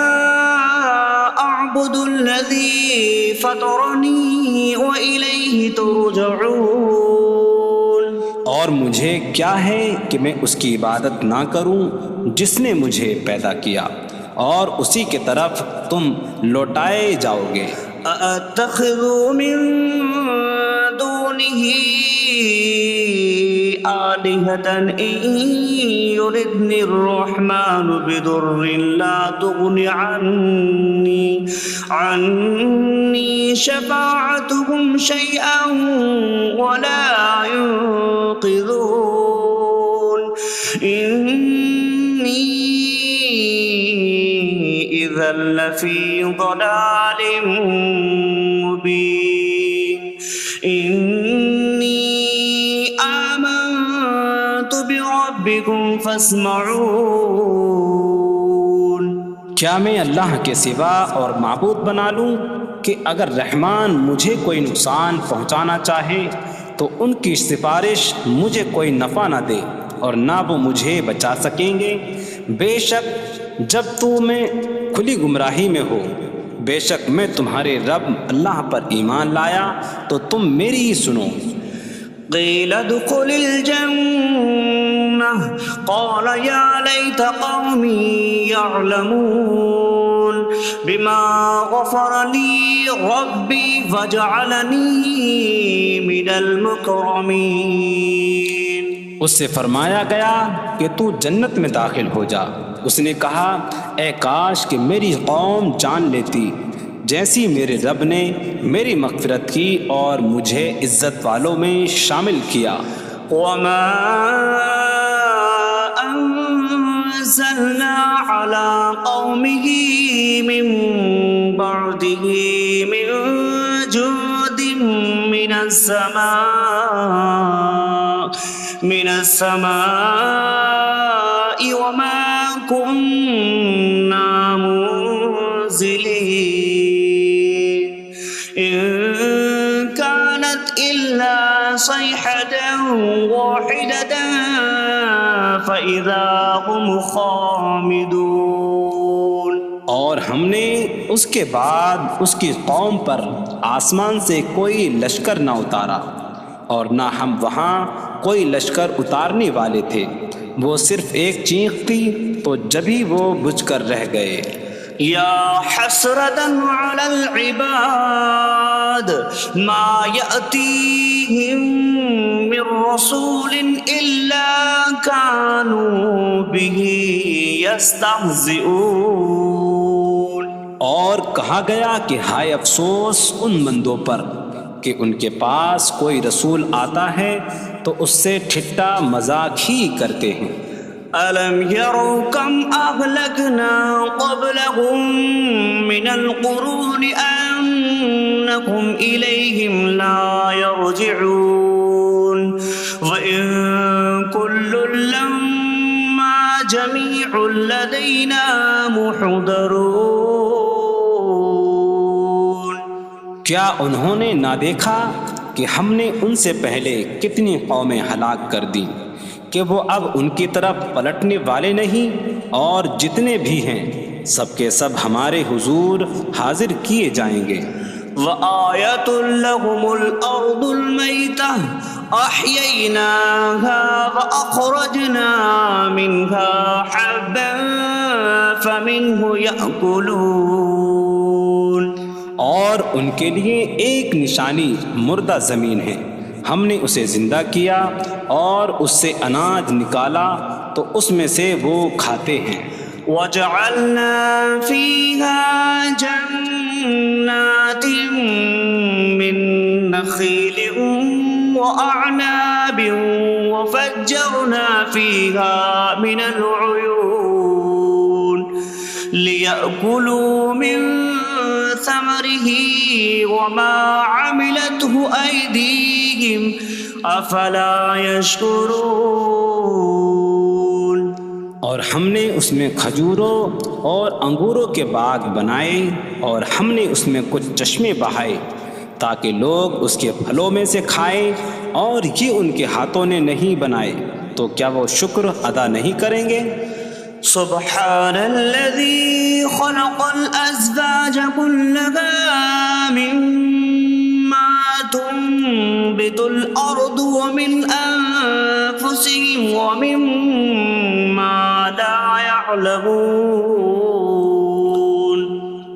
أعبد الذي فطرني وإليه ترجعون اور مجھے کیا ہے کہ میں اس کی عبادت نہ کروں جس نے مجھے پیدا کیا اور اسی کی طرف تم لوٹائے جاؤ گے أأتخذ من دونه آلهة إن يردني الرحمن بضر لا تغن عني شفاعتهم شيئا ولا ينقذون إني إذا لفي ضلال مبين إني آمنت بربكم فاسمعون کیا میں اللہ کے سوا اور معبود بنا لوں کہ اگر رحمان مجھے کوئی نقصان پہنچانا چاہے تو ان کی سفارش مجھے کوئی نفع نہ دے اور نہ وہ مجھے بچا سکیں گے بے شک جب میں کھلی گمراہی میں ہو بے شک میں تمہارے رب اللہ پر ایمان لایا تو تم میری ہی سنو قيل ادخل الجنة قال يا ليت قومي يعلمون بما غفر لي ربي وجعلني من المكرمين اس سے فرمایا گیا کہ تو جنت میں داخل ہو جا اس نے کہا اے کاش کہ میری قوم جان لیتی جیسی میرے رب نے میری مغفرت کی اور مجھے عزت والوں میں شامل کیا وما أنزلنا على قومه من بعده من جود من السماء وما كنا منزلين إن كانت إلا صيحة واحدة فإذا هم خامدون۔ اور ہم نے اس کے بعد اس کی قوم پر آسمان سے کوئی لشکر نہ اتارا، اور نہ ہم وہاں کوئی لشکر اتارنے والے تھے، وہ صرف ایک چیخ تھی تو جبھی وہ بجھ کر رہ گئے۔ یا حسرتاً علی العباد ما یأتیہم من رسول الا کانوا بہ یستہزئون۔ اور کہا گیا کہ ہائے افسوس ان بندوں پر کہ ان کے پاس کوئی رسول آتا ہے تو اس سے ٹھٹا مذاق ہی کرتے ہیں۔ أَلَمْ يَرَوْا كَمْ أَهْلَكْنَا قَبْلَهُمْ مِنَ الْقُرُونِ أَنَّكُمْ إِلَيْهِمْ لَا يَرْجِعُونَ وَإِن كُلٌّ لَّمَّا جَمِيعٌ لَّدَيْنَا مُحْضَرُونَ۔ کیا انہوں نے نہ دیکھا کہ ہم نے ان سے پہلے کتنی قومیں ہلاک کر دیں کہ وہ اب ان کی طرف پلٹنے والے نہیں، اور جتنے بھی ہیں سب کے سب ہمارے حضور حاضر کیے جائیں گے۔ وَآیَةٌ لَّهُمُ الْأَرْضُ الْمَيْتَةُ أَحْيَيْنَاهَا وَأَخْرَجْنَا مِنْهَا حَبًّا فَمِنْهُ يَأْكُلُونَ۔ اور ان کے لیے ایک نشانی مردہ زمین ہے، ہم نے اسے زندہ کیا اور اس سے اناج نکالا تو اس میں سے وہ کھاتے ہیں۔ وَجَعَلْنَا فِيهَا جَنَّاتٍ مِّن نَخِيلٍ وَأَعْنَابٍ وَفَجَّرْنَا فِيهَا مِنَ الْعُيُونِ لِيَأْكُلُوا مِن ثَمَرِهِ وَمَا عَمِلَتْهُ أَيْدِيهِمْ أَفَلَا يَشْكُرُونَ۔ اور ہم نے اس میں کھجوروں اور انگوروں کے باغ بنائے، اور ہم نے اس میں کچھ چشمے بہائے تاکہ لوگ اس کے پھلوں میں سے کھائیں، اور یہ ان کے ہاتھوں نے نہیں بنائے، تو کیا وہ شکر ادا نہیں کریں گے؟ سبحان الذي خلق الأزواج كلها مما تنبت الأرض ومن أنفسهم ومما لا يعلمون۔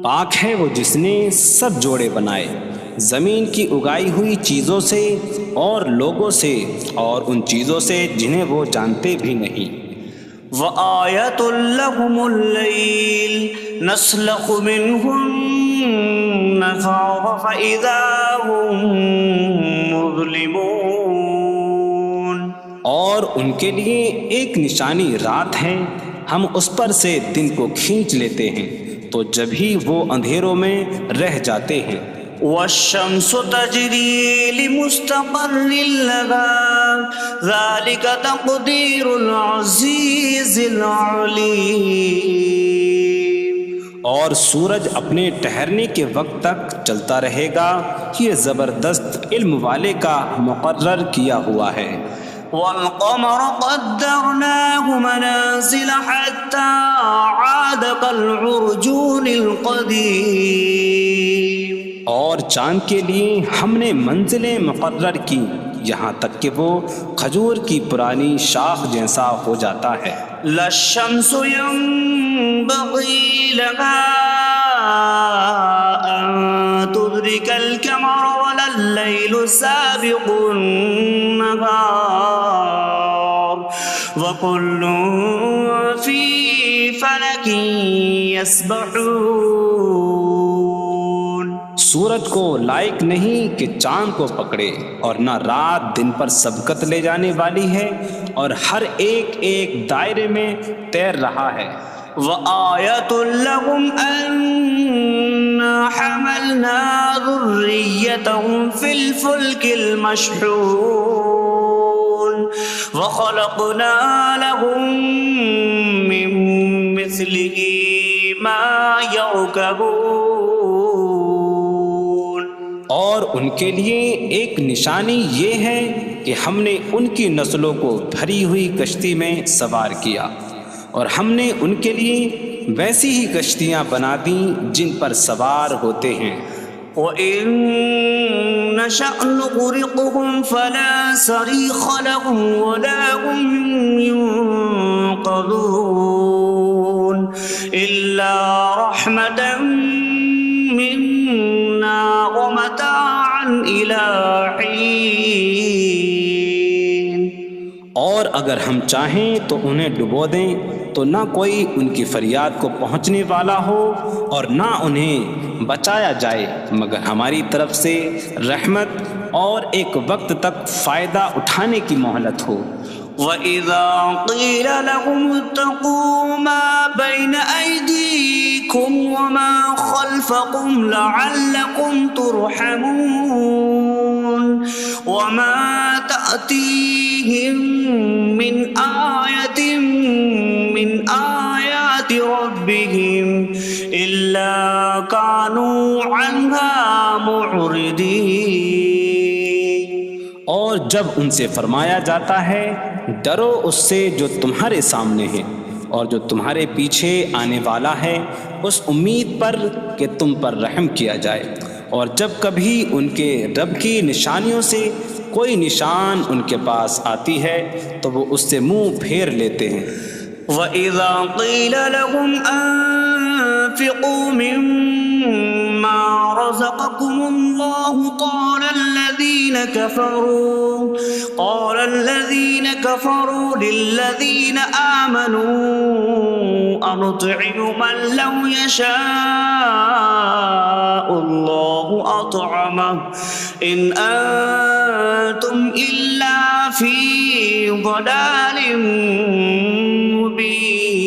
پاک ہے وہ جس نے سب جوڑے بنائے زمین کی اگائی ہوئی چیزوں سے اور لوگوں سے اور ان چیزوں سے جنہیں وہ جانتے بھی نہیں۔ وَآیَةٌ لَّهُمُ اللَّيْلُ نَسْلَخُ مِنْهُ النَّهَارَ فَإِذَا هُم مُظْلِمُونَ۔ اور ان کے لیے ایک نشانی رات ہے، ہم اس پر سے دن کو کھینچ لیتے ہیں تو جبھی وہ اندھیروں میں رہ جاتے ہیں۔ وَالشَّمْسُ تَجْرِي لِمُسْتَقَرٍّ لَهَا ذَلِكَ تَقْدِيرُ الْعَزِيزِ الْعَلِيمِ۔ اور سورج اپنے ٹھہرنے کے وقت تک چلتا رہے گا، یہ زبردست علم والے کا مقرر کیا ہوا ہے۔ وَالْقَمَرَ قَدَّرْنَاهُ مَنَازِلَ حَتَّى عَادَ كَالْعُرْجُونِ الْقَدِيمِ۔ اور چاند کے لیے ہم نے منزلیں مقرر کی یہاں تک کہ وہ کھجور کی پرانی شاخ جیسا ہو جاتا ہے۔ لا الشمس ينبغي لها أن تدرك القمر ولا الليل سابق النهار وكل في فلك يسبحون۔ سورج کو لائق نہیں کہ چاند کو پکڑے، اور نہ رات دن پر سبقت لے جانے والی ہے، اور ہر ایک ایک دائرے میں تیر رہا ہے۔ وَآیَةٌ لَهُمْ أَنَّ حملنا ذريتهم في الفلك المشحون وخلقنا لهم من مثله ما يركبون۔ اور ان کے لیے ایک نشانی یہ ہے کہ ہم نے ان کی نسلوں کو بھری ہوئی کشتی میں سوار کیا، اور ہم نے ان کے لیے ویسی ہی کشتیاں بنا دیں جن پر سوار ہوتے ہیں۔ وَإِن نَّشَأْ نُغْرِقْهُمْ فَلَا صَرِيخَ لَهُمْ وَلَا هُمْ يُنقَذُونَ إِلَّا رَحْمَةً مِّنَّا وَمَتَاعًا إِلَىٰ حِينٍ۔ اور اگر ہم چاہیں تو انہیں ڈبو دیں تو نہ کوئی ان کی فریاد کو پہنچنے والا ہو اور نہ انہیں بچایا جائے مگر ہماری طرف سے رحمت اور ایک وقت تک فائدہ اٹھانے کی مہلت ہو۔ وَإِذَا قِيلَ لَهُمُ اتَّقُوا مَا بَيْنَ أَيْدِيكُمْ وَمَا خَلْفَكُمْ لَعَلَّكُمْ تُرْحَمُونَ وَمَا تَأْتِيهِم مِّنْ آيَةٍ مِّنْ آيَاتِ رَبِّهِمْ إِلَّا كَانُوا عَنْهَا مُعْرِضِينَ۔ اور جب ان سے فرمایا جاتا ہے ڈرو اس سے جو تمہارے سامنے ہے اور جو تمہارے پیچھے آنے والا ہے، اس امید پر کہ تم پر رحم کیا جائے، اور جب کبھی ان کے رب کی نشانیوں سے کوئی نشان ان کے پاس آتی ہے تو وہ اس سے منہ پھیر لیتے ہیں۔ وَإِذَا قِيلَ لَهُمْ أَنفِقُوا مِمَّا رَزَقَكُمُ اللَّهُ قَالَ الَّذِينَ كَفَرُوا لِلَّذِينَ آمَنُوا أَنُطْعِمُ مَن لَّوْ يَشَاءُ اللَّهُ أَطْعَمَهُ إِنْ أَنتُمْ إِلَّا فِي ضَلَالٍ مبین۔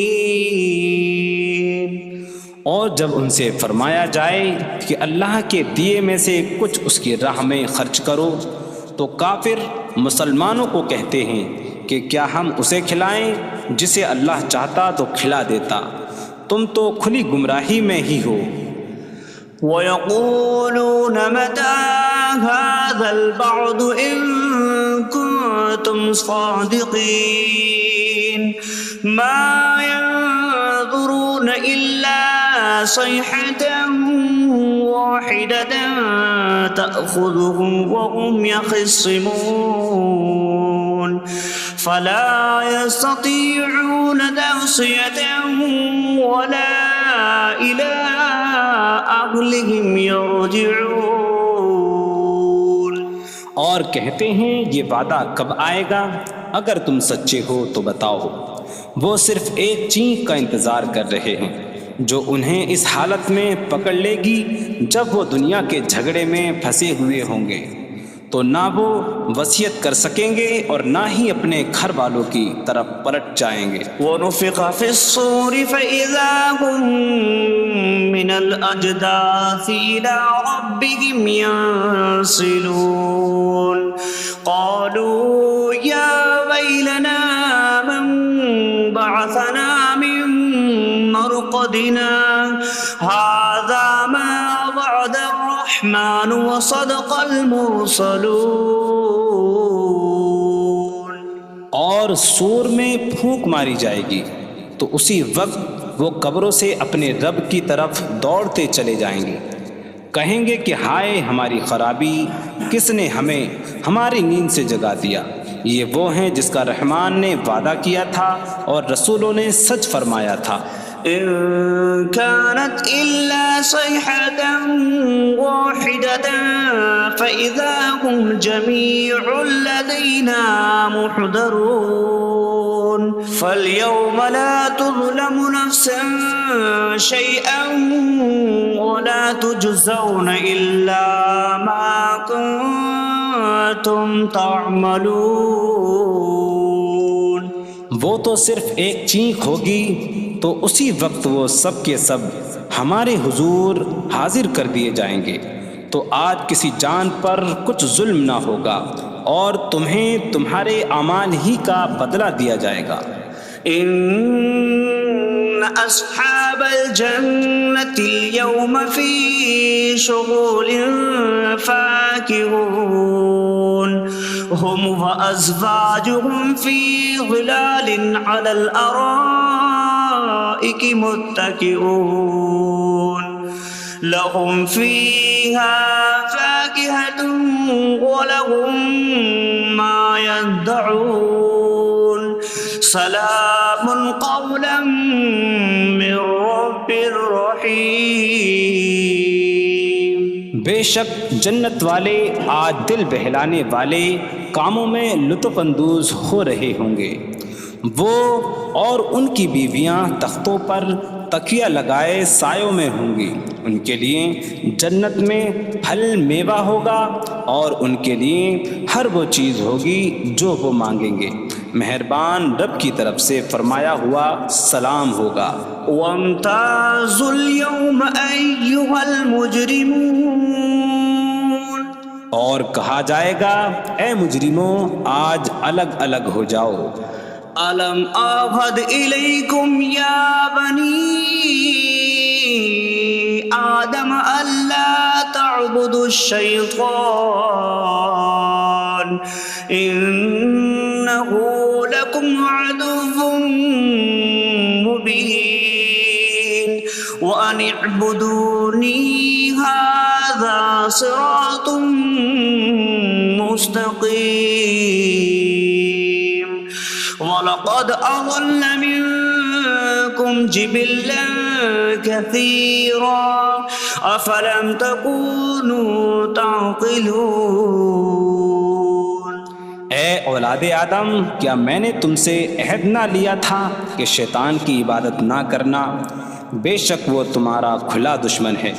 اور جب ان سے فرمایا جائے کہ اللہ کے دیے میں سے کچھ اس کی راہ میں خرچ کرو تو کافر مسلمانوں کو کہتے ہیں کہ کیا ہم اسے کھلائیں جسے اللہ چاہتا تو کھلا دیتا، تم تو کھلی گمراہی میں ہی ہو۔ وَيَقُولُونَ مَتَىٰ هَٰذَا الْوَعْدُ إِن كُنتُمْ صَادِقِينَ مَا يَنظُرُونَ إِلَّا صَيْحَةً وَاحِدَةً تَأْخُذُهُمْ وَهُمْ يَخِصِّمُونَ فَلَا يَسْتَطِيعُونَ تَوْصِيَةً وَلَا إِلَىٰ أَهْلِهِمْ يَرْجِعُونَ۔ اور کہتے ہیں یہ وعدہ کب آئے گا؟ اگر تم سچے ہو تو بتاؤ۔ وہ صرف ایک چینخ کا انتظار کر رہے ہیں جو انہیں اس حالت میں پکڑ لے گی جب وہ دنیا کے جھگڑے میں پھنسے ہوئے ہوں گے، تو نہ وہ وصیت کر سکیں گے اور نہ ہی اپنے گھر والوں کی طرف پلٹ جائیں گے۔ وَنُفِخَ فِي الصُّورِ فَإِذَا هُم مِّنَ الْأَجْدَاثِ إِلَىٰ رَبِّهِمْ يَنسِلُونَ قَالُوا يَا وَيْلَنَا مَن بَعَثَنَا مِن مَّرْقَدِنَا هَٰذَا مَا وَعَدَ الرَّحْمَٰنُ وَصَدَقَ الْمُرْسَلُونَ۔ اور سور میں پھونک ماری جائے گی تو اسی وقت وہ قبروں سے اپنے رب کی طرف دوڑتے چلے جائیں گے، کہیں گے کہ ہائے ہماری خرابی، کس نے ہمیں ہماری نیند سے جگا دیا۔ یہ وہ ہیں جس کا رحمان نے وعدہ کیا تھا اور رسولوں نے سچ فرمایا تھا۔ إن كانت إلا صيحة واحدة فإذا هم جميع لدينا محضرون فاليوم لا تظلم نفس شيئا ولا تجزون إلا ما كنتم تعملون۔ وہ تو صرف ایک چینخ ہوگی تو اسی وقت وہ سب کے سب ہمارے حضور حاضر کر دیے جائیں گے، تو آج کسی جان پر کچھ ظلم نہ ہوگا اور تمہیں تمہارے اعمال ہی کا بدلہ دیا جائے گا۔ إن أصحاب الجنة اليوم في شغل فاكهون هم وأزواجهم في ظلال على الأرائك متكئون لهم فيها فاكهة ولهم ما يدعون سلام قولا من رب رحیم۔ بے شک جنت والے آج دل بہلانے والے کاموں میں لطف اندوز ہو رہے ہوں گے۔ وہ اور ان کی بیویاں تختوں پر تکیہ لگائے سایوں میں ہوں گی۔ ان کے لیے جنت میں پھل میوہ ہوگا اور ان کے لیے ہر وہ چیز ہوگی جو وہ مانگیں گے۔ مہربان رب کی طرف سے فرمایا ہوا سلام ہوگا۔ وامتازوا اليوم أيها المجرمون، اور کہا جائے گا اے مجرموں آج الگ الگ ہو جاؤ۔ ألم أعهد إليكم يا بني آدم ألا تعبدوا الشيطان إنه لكم عدو مبين وأن اعبدوني هذا صراط مستقيم وَلَقَدْ أَضَلَّ مِنكُمْ جِبِلًّا كَثِيرًا أَفَلَمْ تَكُونُوا تَعْقِلُونَ۔ اے اولاد آدم، کیا میں نے تم سے عہد نہ لیا تھا کہ شیطان کی عبادت نہ کرنا؟ بے شک وہ تمہارا کھلا دشمن ہے،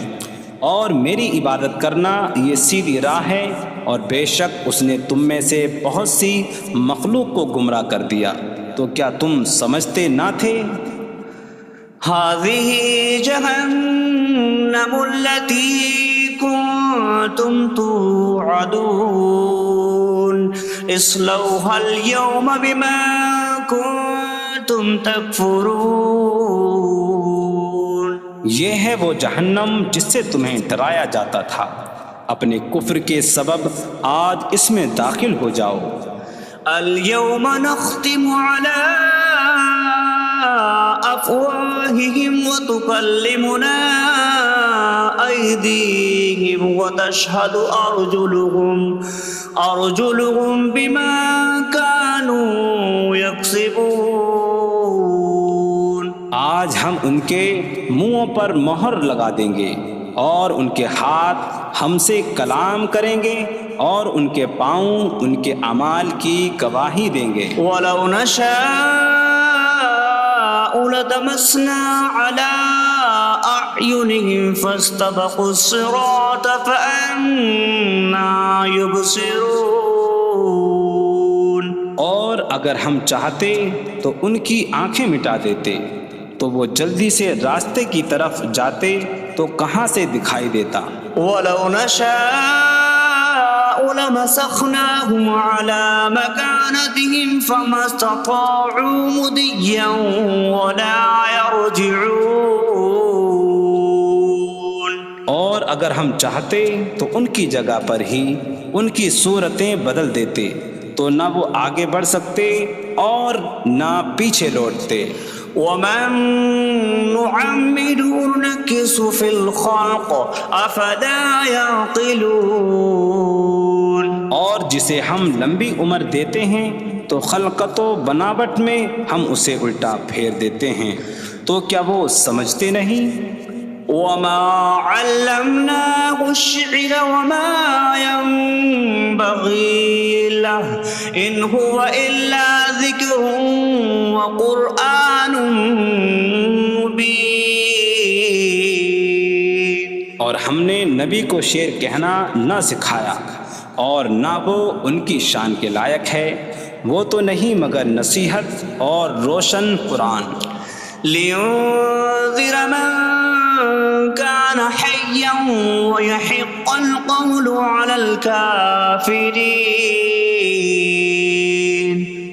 اور میری عبادت کرنا یہ سیدھی راہ ہے، اور بے شک اس نے تم میں سے بہت سی مخلوق کو گمراہ کر دیا، تو کیا تم سمجھتے نہ تھے؟ هذه جهنم التي كنتم توعدون اصلوها اليوم بما كنتم تكفرون۔ یہ ہے وہ جہنم جس سے تمہیں ڈرایا جاتا تھا، اپنے کفر کے سبب آج اس میں داخل ہو جاؤ۔ اليوم نختم على أفواههم وتكلمنا أيديهم وتشهد أرجلهم بما كانوا يكسبون۔ آج ہم ان کے منہوں پر مہر لگا دیں گے، اور ان کے ہاتھ ہم سے کلام کریں گے، اور ان کے پاؤں ان کے اعمال کی گواہی دیں گے۔ وَلَوْ نَشَاءُ لَطَمَسْنَا عَلَىٰ أَعْيُنِهِمْ فَاسْتَبَقُوا الصِّرَاطَ فَأَنَّىٰ يُبْصِرُونَ۔ اور اگر ہم چاہتے تو ان کی آنکھیں مٹا دیتے، تو وہ جلدی سے راستے کی طرف جاتے تو کہاں سے دکھائی دیتا۔ وَلَوْ نَشَاءُ لَمَسَخْنَاهُمْ عَلَىٰ مَكَانَتِهِمْ فَمَا اسْتَطَاعُوا مُضِيًّا وَلَا يَرْجِعُونَ۔ اور اگر ہم چاہتے تو ان کی جگہ پر ہی ان کی صورتیں بدل دیتے، تو نہ وہ آگے بڑھ سکتے اور نہ پیچھے لوٹتے۔ وَمَن نُّعَمِّرْهُ نُنَكِّسْهُ فِي الْخَلْقِ أَفَلَا يَعْقِلُونَ۔ اور جسے ہم لمبی عمر دیتے ہیں تو خلقت و بناوٹ میں ہم اسے الٹا پھیر دیتے ہیں، تو کیا وہ سمجھتے نہیں؟ وَمَا عَلَّمْنَاهُ الشِّعْرَ وَمَا يَنبَغِي لَهُ إِنْ هُوَ إِلَّا ذِكْرٌ وَقُرْآنٌ مُّبِينٌ۔ اور ہم نے نبی کو شعر کہنا نہ سکھایا، اور نہ وہ ان کی شان کے لائق ہے، وہ تو نہیں مگر نصیحت اور روشن قرآن۔ لِيُنذِرَ مَن كان حيا ويحق القول على الكافرين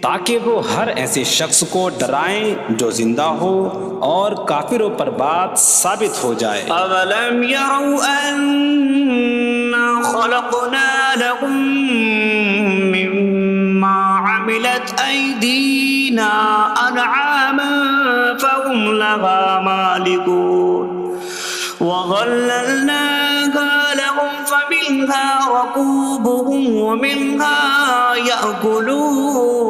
تاکہ وہ ہر ایسے شخص کو ڈرائیں جو زندہ ہو اور کافروں پر بات ثابت ہو جائے۔ أولم يروا أنا خلقنا لهم مما عملت أيدينا أنعاما فهم لها مالكون وظللناها لهم فمنها ركوبهم ومنها يأكلون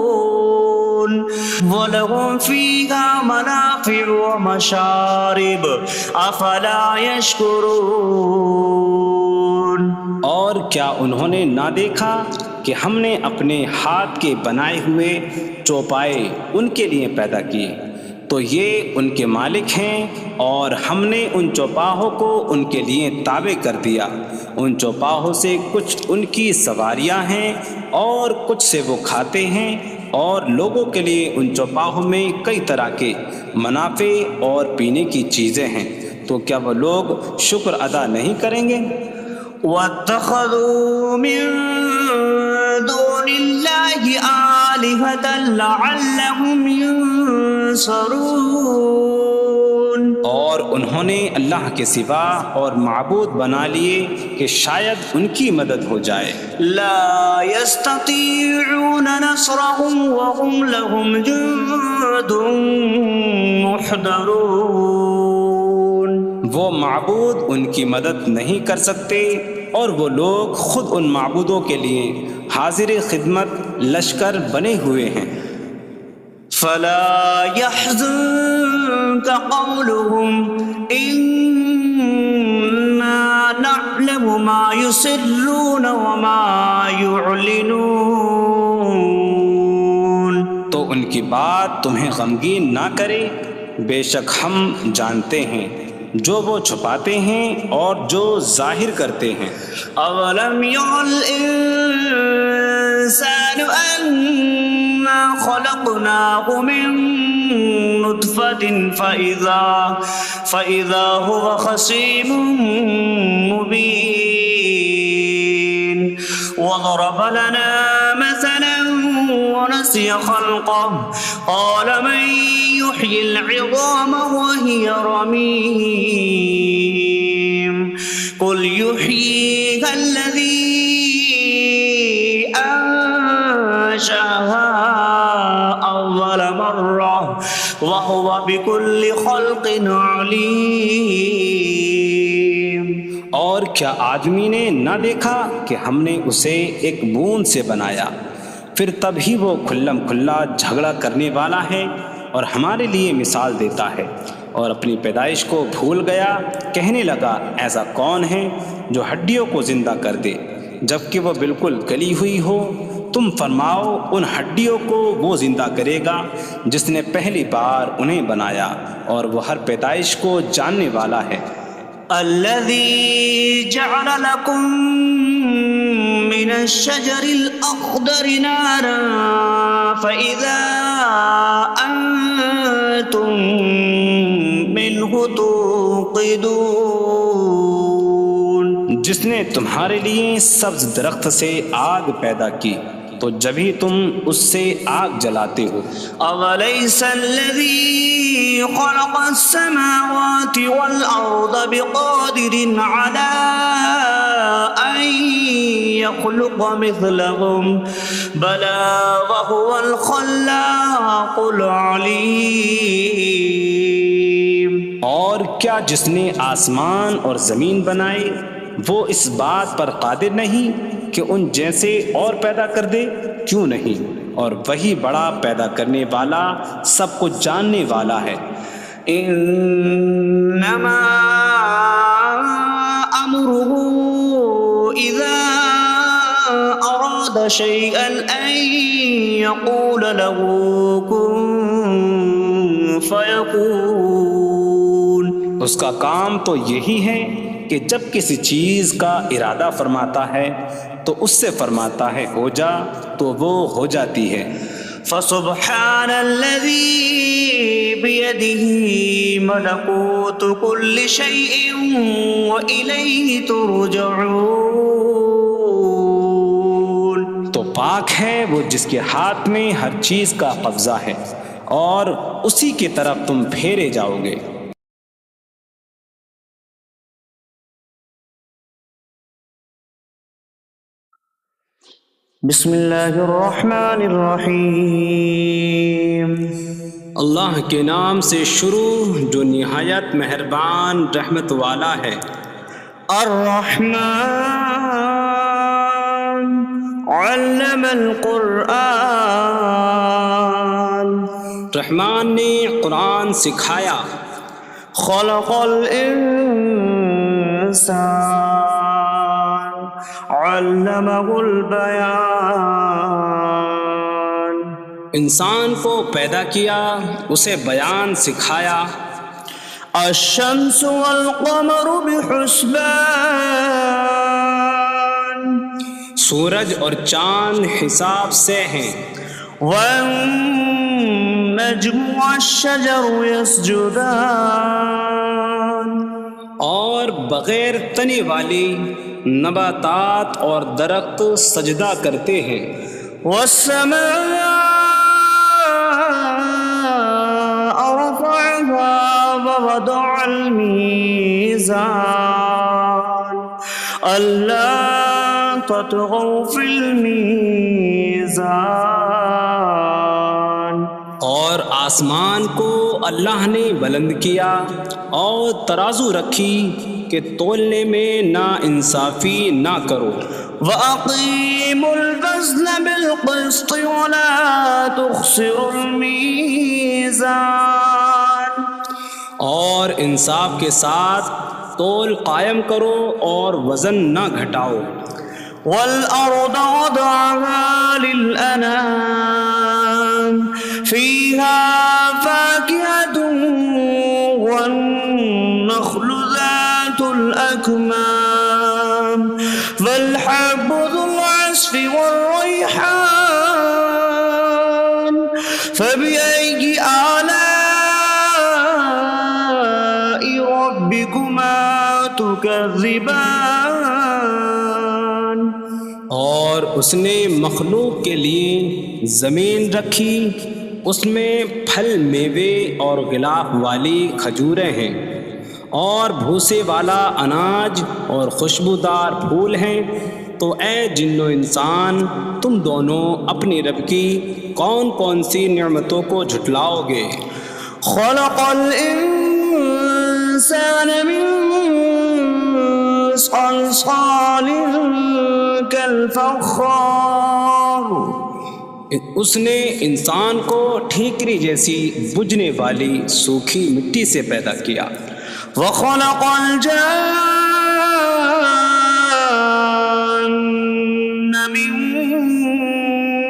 وَلَهُمْ فِيهَا مَنَافِعُ وَمَشَارِبُ أَفَلَا يَشْكُرُونَ۔ اور کیا انہوں نے نہ دیکھا کہ ہم نے اپنے ہاتھ کے بنائے ہوئے چوپائے ان کے لیے پیدا کیے تو یہ ان کے مالک ہیں، اور ہم نے ان چوپاہوں کو ان کے لیے تابع کر دیا۔ ان چوپاہوں سے کچھ ان کی سواریاں ہیں اور کچھ سے وہ کھاتے ہیں، اور لوگوں کے لیے ان چوپاہوں میں کئی طرح کے منافع اور پینے کی چیزیں ہیں، تو کیا وہ لوگ شکر ادا نہیں کریں گے؟ وَاتَّخَذُوا مِن دُونِ اللَّهِ آلِهَةً لَعَلَّهُمْ يُنصَرُونَ۔ اور انہوں نے اللہ کے سوا اور معبود بنا لیے کہ شاید ان کی مدد ہو جائے۔ لا يستطيعون نصرهم وهم لهم جند محضرون۔ وہ معبود ان کی مدد نہیں کر سکتے، اور وہ لوگ خود ان معبودوں کے لیے حاضر خدمت لشکر بنے ہوئے ہیں۔ فلا يحزنك قولهم إنا نعلم ما يسرون وما يعلنون۔ تو ان کی بات تمہیں غمگین نہ کرے، بے شک ہم جانتے ہیں جو وہ چھپاتے ہیں اور جو ظاہر کرتے ہیں۔ اولم ير الانسان انا خلقناه من نطفة فإذا هو خصيم مبين وضرب لنا مثلا ونسي خلقه قال من يحيي العظام وهي رميم قل يحييها الذي أنشأها أول مرة وهو بكل خلق عليم۔ اور کیا آدمی نے نہ دیکھا کہ ہم نے اسے ایک بوند سے بنایا، پھر تب ہی وہ کھلم کھلا جھگڑا کرنے والا ہے اور ہمارے لیے مثال دیتا ہے، اور اپنی پیدائش کو بھول گیا، کہنے لگا ایسا کون ہے جو ہڈیوں کو زندہ کر دے جبکہ وہ بالکل گلی ہوئی ہو؟ تم فرماؤ ان ہڈیوں کو وہ زندہ کرے گا جس نے پہلی بار انہیں بنایا، اور وہ ہر پیدائش کو جاننے والا ہے۔ الذي جعل لكم من الشجر الأخضر نارا فإذا أنتم منه توقدون۔ جس نے تمہارے لیے سبز درخت سے آگ پیدا کی تو جبھی تم اس سے آگ جلاتے ہو۔ أَوَلَيْسَ الَّذِي خَلَقَ السَّمَاوَاتِ وَالْأَرْضَ بِقَادِرٍ عَلَىٰ أَن يَخْلُقَ مِثْلَهُم بَلَىٰ وَهُوَ الْخَلَّاقُ الْعَلِيمُ۔ اور کیا جس نے آسمان اور زمین بنائے وہ اس بات پر قادر نہیں کہ ان جیسے اور پیدا کر دے؟ کیوں نہیں، اور وہی بڑا پیدا کرنے والا سب کچھ جاننے والا ہے۔ انما امره اذا اراد شيئا ان يقول له كن فيكون۔ اس کا کام تو یہی ہے کہ جب کسی چیز کا ارادہ فرماتا ہے تو اس سے فرماتا ہے ہو جا، تو وہ ہو جاتی ہے۔ فسبحان الذي بيده ملكوت كل شيء وإليه ترجعون. تو پاک ہے وہ جس کے ہاتھ میں ہر چیز کا قبضہ ہے اور اسی کی طرف تم پھیرے جاؤ گے. بسم اللہ الرحمن الرحیم. اللہ کے نام سے شروع جو نہایت مہربان رحمت والا ہے. الرحمن علم القرآن. رحمان نے قرآن سکھایا. خلق الانسان علمہ البیان. انسان کو پیدا کیا اسے بیان سکھایا. الشمس والقمر بحسبان. سورج اور چاند حساب سے ہیں. والنجم والشجر يسجدان. اور بغیر تنے والی نباتات اور درخت سجدہ کرتے ہیں. والسماء رفعها ووضع الميزان ألا تطغوا في الميزان. اور آسمان کو اللہ نے بلند کیا اور ترازو رکھی کہ تولنے میں نا انصافی نہ کرو. وَأَقِيمُوا الْوَزْنَ بِالْقِسْطِ وَلَا تُخْسِرُوا الْمِيزَانَ. اور انصاف کے ساتھ تول قائم کرو اور وزن نہ گھٹاؤ. وَالْأَرْضَ وَضَعَهَا لِلْأَنَامِ فِيهَا فَاكِهَةٌ وَالنَّخْلُ ذَاتُ الْأَكْمَامِ وَالْحَبُّ ذُو الْعَصْفِ وَالرَّيْحَانُ فَبِأَيِّ آلَاءِ رَبِّكُمَا تُكَذِّبَانِ. اور اس نے مخلوق کے لیے زمین رکھی، اس میں پھل میوے اور غلاف والی کھجوریں ہیں اور بھوسے والا اناج اور خوشبودار پھول ہیں. تو اے جن و انسان تم دونوں اپنی رب کی کون کون سی نعمتوں کو جھٹلاؤ گے. خلق الانسان من صلصال کالفخار. اس نے انسان کو ٹھیکری جیسی بجھنے والی سوکھی مٹی سے پیدا کیا. وخلق الجان من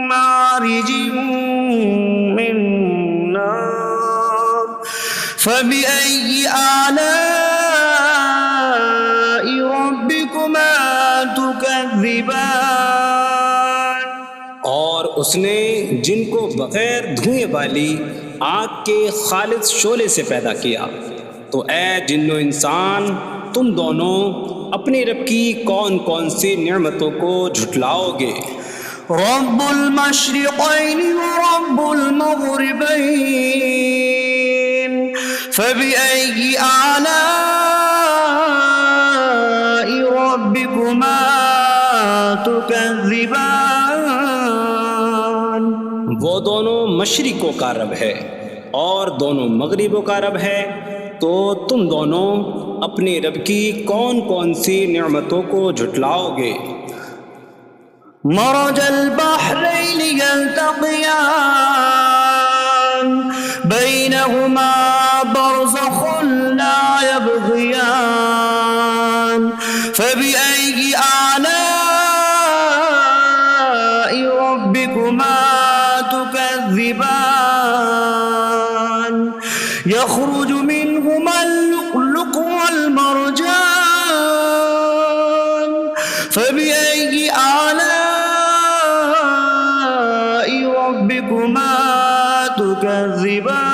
مارج من نار فبأي آلاء ربكما تكذبان. اور اس نے جن کو بغیر دھوئیں والی آگ کے خالص شعلے سے پیدا کیا. تو اے جن و انسان تم دونوں اپنی رب کی کون کون سی نعمتوں کو جھٹلاؤ گے. رب المشرقین ورب المغربین فبأي آلاء ربكما تكذبان. وہ دونوں مشرقوں کا رب ہے اور دونوں مغربوں کا رب ہے. تو تم دونوں اپنے رب کی کون کون سی نعمتوں کو جھٹلاؤ گے. مرج البحرین یلتقیان بینہما برزخ لا یبغیان فبأي آلاء ربكما تكذبان. يخرج منهما اللؤلؤ والمرجان فبأي آلاء ربكما ربكما تكذبان.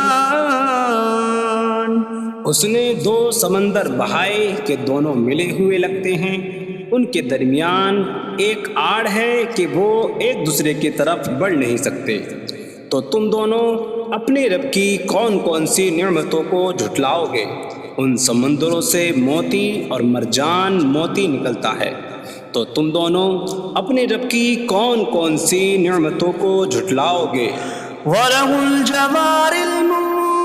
اس نے دو سمندر بہائے کہ دونوں ملے ہوئے لگتے ہیں، ان کے درمیان ایک آڑ ہے کہ وہ ایک دوسرے کی طرف بڑھ نہیں سکتے، تو تم دونوں اپنے رب کی کون کون سی نعمتوں کو جھٹلاؤ گے؟ ان سمندروں سے موتی اور مرجان موتی نکلتا ہے، تو تم دونوں اپنے رب کی کون کون سی نعمتوں کو جھٹلاؤ گے؟ وَلَهُ الْجَوَارِ الْمُنشَآتُ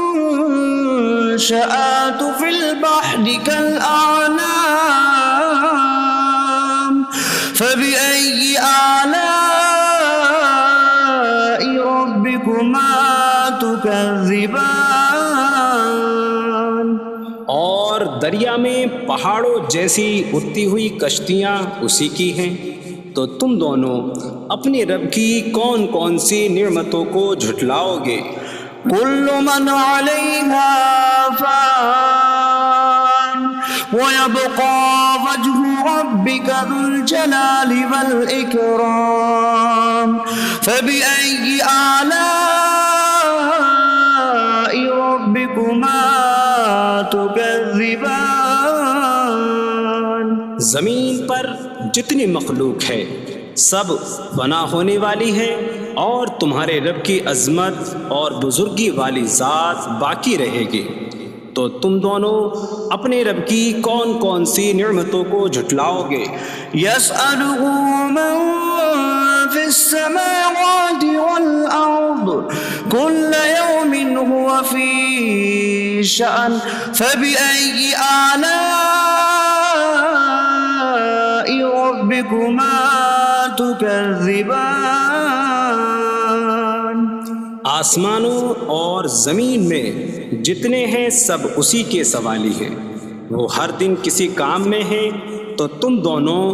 فِي الْبَحْرِ كَالْأَعْلَامِ فَبِأَيِّ آلَاءِ رَبِّكُمَا تُكَذِّبَانِ. اور دریا میں پہاڑوں جیسی اڑتی ہوئی کشتیاں اسی کی ہیں، تو تم دونوں اپنے رب کی کون کون سی نعمتوں کو جھٹلاؤ گے؟ كل من عليها فان ويبقى وجه ربك ذو الجلال والإكرام فبأي آلاء ربكما تكذبان. زمین پر جتنی مخلوق ہے سب فنا ہونے والی ہے، اور تمہارے رب کی عظمت اور بزرگی والی ذات باقی رہے گی، تو تم دونوں اپنے رب کی کون کون سی نعمتوں کو جھٹلاؤ گے؟ يسأله من في السماوات والأرض كل يوم هو في شأن فبأي آلاء ربكما تكذبان. آسمانوں اور زمین میں جتنے ہیں سب اسی کے سوالی ہیں، وہ ہر دن کسی کام میں ہیں، تو تم دونوں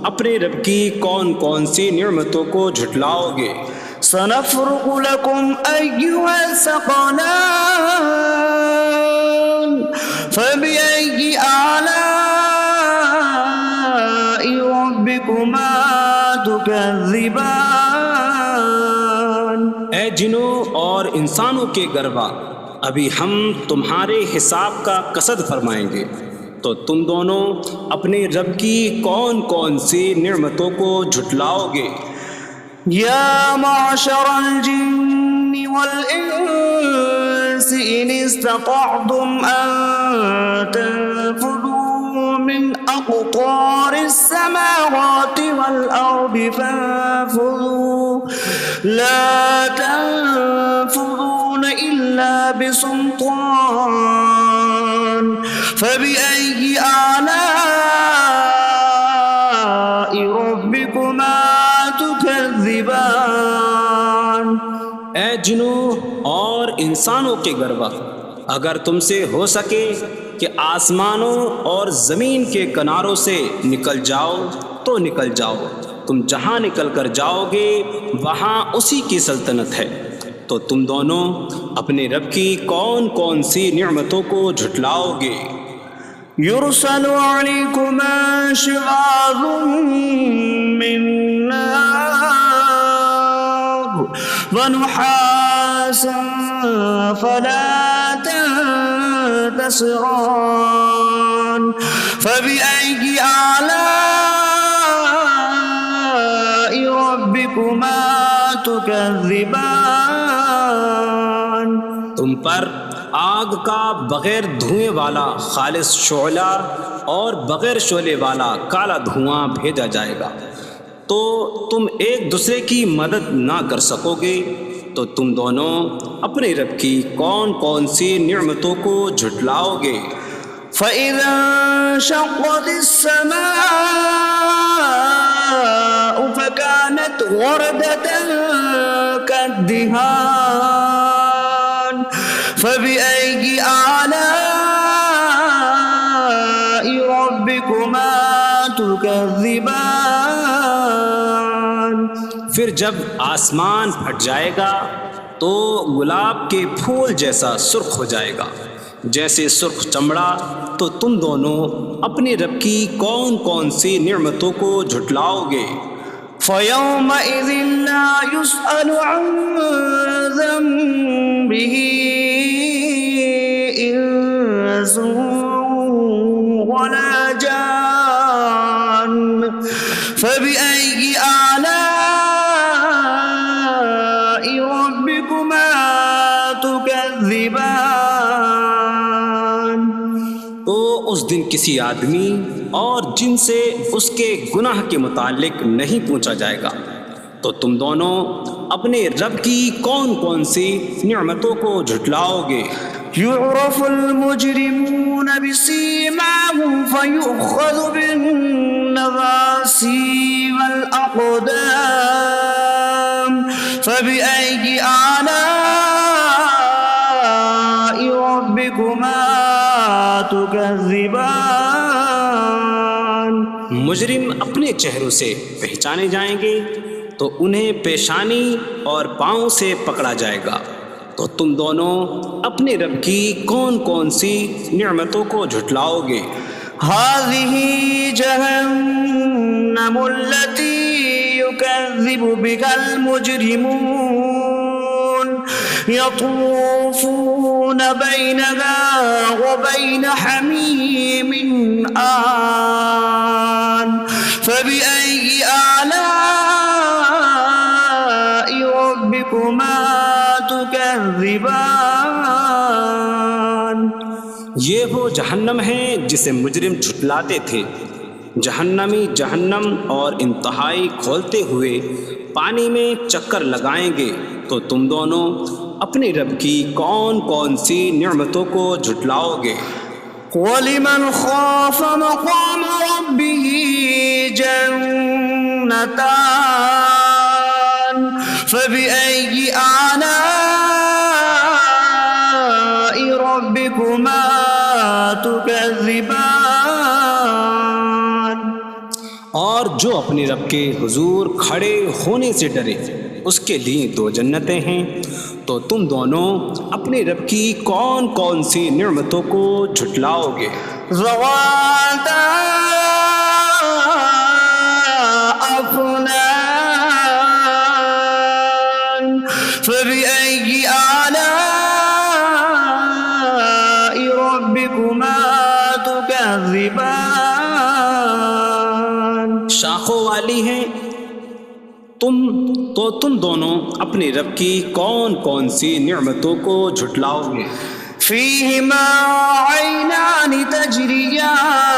اپنے رب کی کون کون سی نعمتوں کو جھٹلاؤ گے؟ سنفرغ لكم أيها الثقلان فبأي آلاء ربكما تكذبان. اے جنوں اور انسانوں کے گروا، ابھی ہم تمہارے حساب کا قصد فرمائیں گے، تو تم دونوں اپنے رب کی کون کون سی نعمتوں کو جھٹلاؤ گے؟ يا معشر الجن والإنس إن استطعتم أن تنفذوا من أقطار السماوات والأرض فانفذوا لا تنفذون إلا بسلطان فبأي آلاء ربكما تكذبان. اے جنوں اور انسانوں کے گروا، اگر تم سے ہو سکے کہ آسمانوں اور زمین کے کناروں سے نکل جاؤ تو نکل جاؤ، تم جہاں نکل کر جاؤ گے وہاں اسی کی سلطنت ہے، تو تم دونوں اپنے رب کی کون کون سی نعمتوں کو جھٹلاؤ گے؟ يرسل عليكما شواظ من نار ونحاس فلا تنتصران فبأي آلاء ربكما تكذبان. تم پر آگ کا بغیر دھوئیں والا خالص شعلہ اور بغیر شعلے والا کالا دھواں بھیجا جائے گا، تو تم ایک دوسرے کی مدد نہ کر سکو گے، تو تم دونوں اپنے رب کی کون کون سی نعمتوں کو جھٹلاؤ گے؟ فَإِذَا انشَقَّتِ السَّمَاءُ فَكَانَتْ وَرْدَةً كَالدِّهَانِ فَبِأَيِّ آلَاءِ رَبِّكُمَا تُكَذِّبَانِ. پھر جب آسمان پھٹ جائے گا تو گلاب کے پھول جیسا سرخ ہو جائے گا جیسے سرخ چمڑا، تو تم دونوں اپنے رب کی کون کون سی نعمتوں کو جھٹلاؤ گے؟ فَيَوْمَئِذٍ لَا يُسْأَلُ عَن تكذبان تو اس دن کسی آدمی اور جن سے اس کے گناہ کے متعلق نہیں پوچھا جائے گا، تو تم دونوں اپنے رب کی کون کون سی نعمتوں کو جھٹلاؤ گے؟ يعرف المجرمون بسيماهم فيؤخذ بالنواصي والأقدام فبأي آلاء ربكما تكذبان مجرم اپنے چہروں سے پہچانے جائیں گے تو انہیں پیشانی اور پاؤں سے پکڑا جائے گا، تو تم دونوں اپنے رب کی کون کون سی نعمتوں کو جھٹلاؤ گے؟ هذه جهنم التي يكذب بها المجرمون يطوفون بينها وبين حميم آن فبأي آلاء ربكما تكذبان یہ وہ جہنم ہے جسے مجرم جھٹلاتے تھے۔ جہنمی جہنم اور انتہائی کھولتے ہوئے پانی میں چکر لگائیں گے، تو تم دونوں اپنے رب کی کون کون سی نعمتوں کو جھٹلاؤ گے؟ وَلِمَنْ خَافَ مَقَامَ رَبِّهِ جَنَّتَانِ فَبِأَيِّ آلَاءِ رَبِّكُمَا تُكَذِّبَانِ اور جو اپنے رب کے حضور کھڑے ہونے سے ڈرے، اس کے لیے 2 جنتیں ہیں، تو تم دونوں اپنے رب کی کون کون سی نعمتوں کو جھٹلاؤ گے؟ ذواتا أفنان فبأي آلاء ربكما تكذبان شاخوں والی ہیں، تم دونوں اپنے رب کی کون کون سی نعمتوں کو جھٹلاؤ گے؟ فيهما عينان تجريان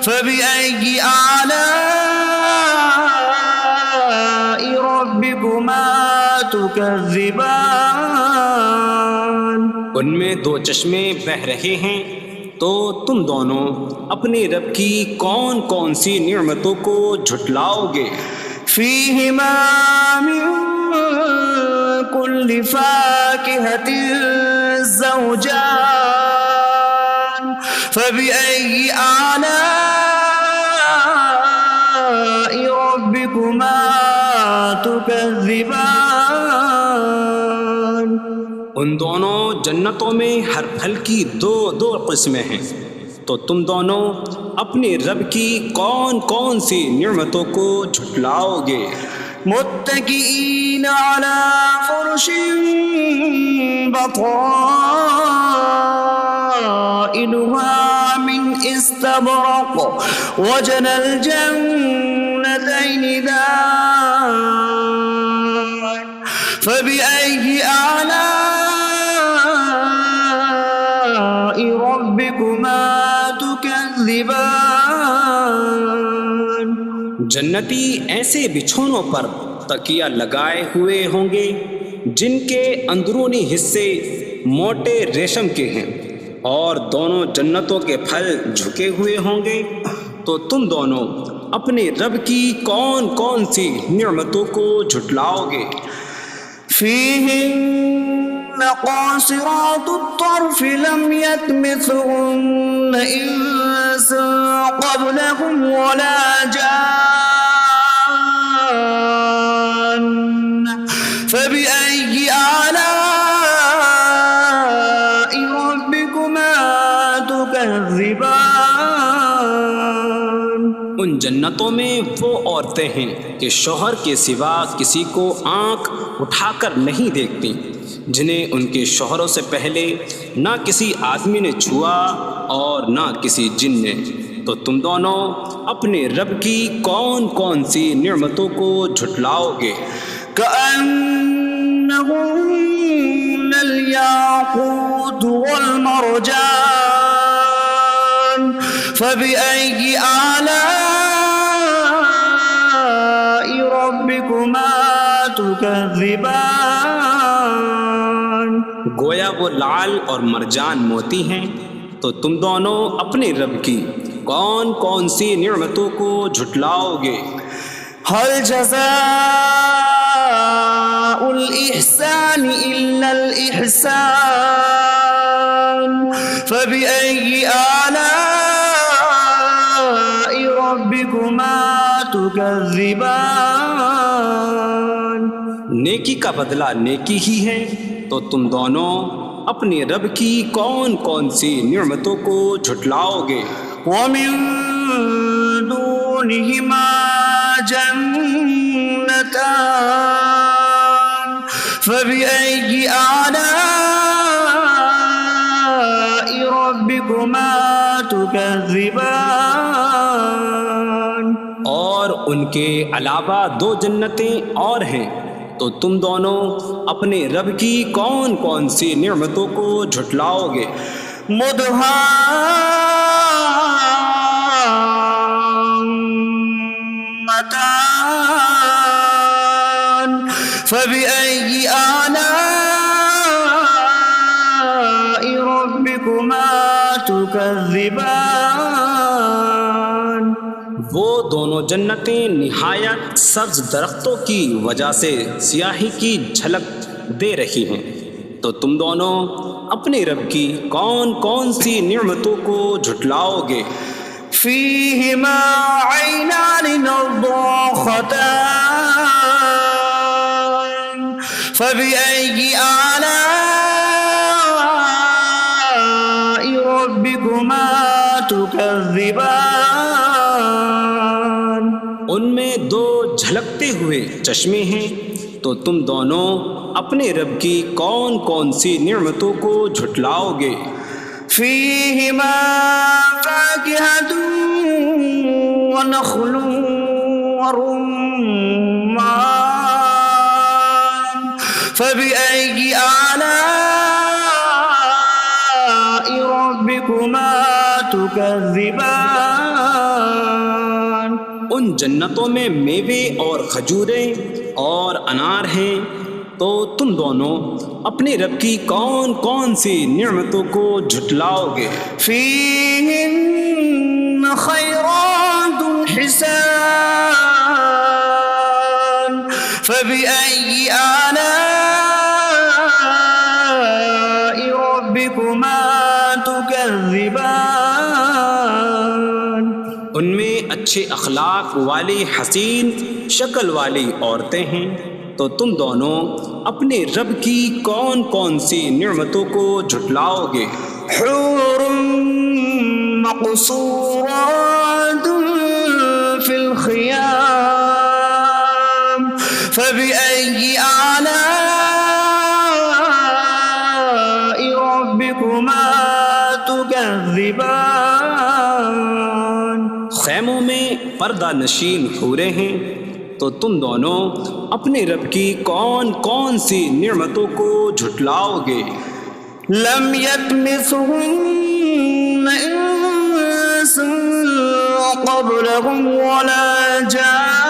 فبأي آلاء ربكما تكذبان ان میں 2 چشمے بہہ رہے ہیں، تو تم دونوں اپنے رب کی کون کون سی نعمتوں کو جھٹلاؤ گے؟ فيهما من كل فاكهة زوجان فبأي آلاء ربكما تكذبان ان دونوں جنتوں میں ہر پھل کی 2 قسمیں ہیں، تو تم دونوں اپنے رب کی کون کون سی نعمتوں کو جھٹلاؤ گے؟ متكئين على فرش بطائنها من استبرق وجنى الجنتين دان فبأي آلاء ربكما تكذبان جنتی ایسے بچھونوں پر تکیہ لگائے ہوئے ہوں گے جن کے اندرونی حصے موٹے ریشم کے ہیں، اور دونوں جنتوں کے پھل جھکے ہوئے ہوں گے، تو تم دونوں اپنے رب کی کون کون سی نعمتوں کو جھٹلاؤ گے؟ فيهن قاصرات الطرف لم يطمثهن إنس قبلهم ولا جان فبأي آلاء ربكما تكذبان ان جنتوں میں وہ عورتیں ہیں کہ شوہر کے سوا کسی کو آنکھ اٹھا کر نہیں دیکھتی، جنہیں ان کے شوہروں سے پہلے نہ کسی آدمی نے چھوا اور نہ کسی جن نے، تو تم دونوں اپنے رب کی کون کون سی نعمتوں کو جھٹلاؤ گے؟ كأنهن الياقوت والمرجان فبأي آلاء ربكما تكذبان. گویا وہ لعل اور مرجان موتی ہیں، تو تم دونوں اپنے رب کی کون کون سی نعمتوں کو جھٹلاؤ گے؟ هل جزاء الإحسان إلا الإحسان فبأي آلاء ربكما تكذبان. نیکی کا بدلہ نیکی ہی ہے، تو تم دونوں اپنے رب کی کون کون سی نعمتوں کو جھٹلاؤ گے؟ ومن دونهما جنتان فبأي آلاء ربكما تكذبان. اور ان کے علاوہ دو جنتیں اور ہیں، تو تم دونوں اپنے رب کی کون کون سی نعمتوں کو جھٹلاؤ گے؟ مدهامتان فبأي آلاء ربكما تكذبان. وہ دونوں جنتیں نہایت سبز درختوں کی وجہ سے سیاہی کی جھلک دے رہی ہیں، تو تم دونوں اپنے رب کی کون کون سی نعمتوں کو جھٹلاؤ گے؟ فيهما عينان نضاختان فبأي آلاء ربكما تكذبان. ان میں دو جھلکتے ہوئے چشمے ہیں، تو تم دونوں اپنے رب کی کون کون سی نعمتوں کو جھٹلاؤ گے؟ فيهما فاكهة ونخل ورمان فبأي آلاء ربكما تكذبان. ان جنتوں میں میوے اور کھجوریں اور انار ہیں، تو تم دونوں اپنے رب کی کون کون سی نعمتوں کو جھٹلاؤ گے؟ فيهن خيرات حسان فبأي آلاء ربكما تكذبان. ان میں اچھے اخلاق والی حسین شکل والی عورتیں ہیں، تو تم دونوں اپنے رب کی کون کون سی نعمتوں کو جھٹلاؤ گے؟ حور مقصورات في الخيام فبأي آلاء ربكما تكذبان. خیموں میں پردہ نشین حوریں ہیں، تو تم دونوں اپنے رب کی کون کون سی نعمتوں کو جھٹلاؤ گے؟ لم يطمثهن انس قبلهم ولا جان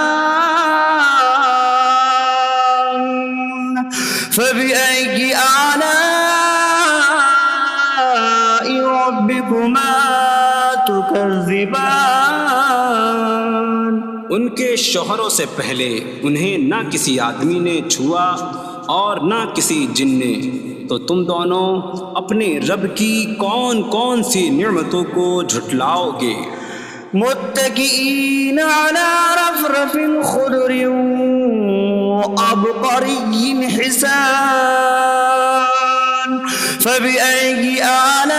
فبأي آلاء ربكما تكذبان. ان کے شوہروں سے پہلے انہیں نہ کسی آدمی نے چھوا اور نہ کسی جن نے، تو تم دونوں اپنے رب کی کون کون سی نعمتوں کو جھٹلاؤ گے؟ متكئين على رفرف خضر وعبقري حسان فبأي آلاء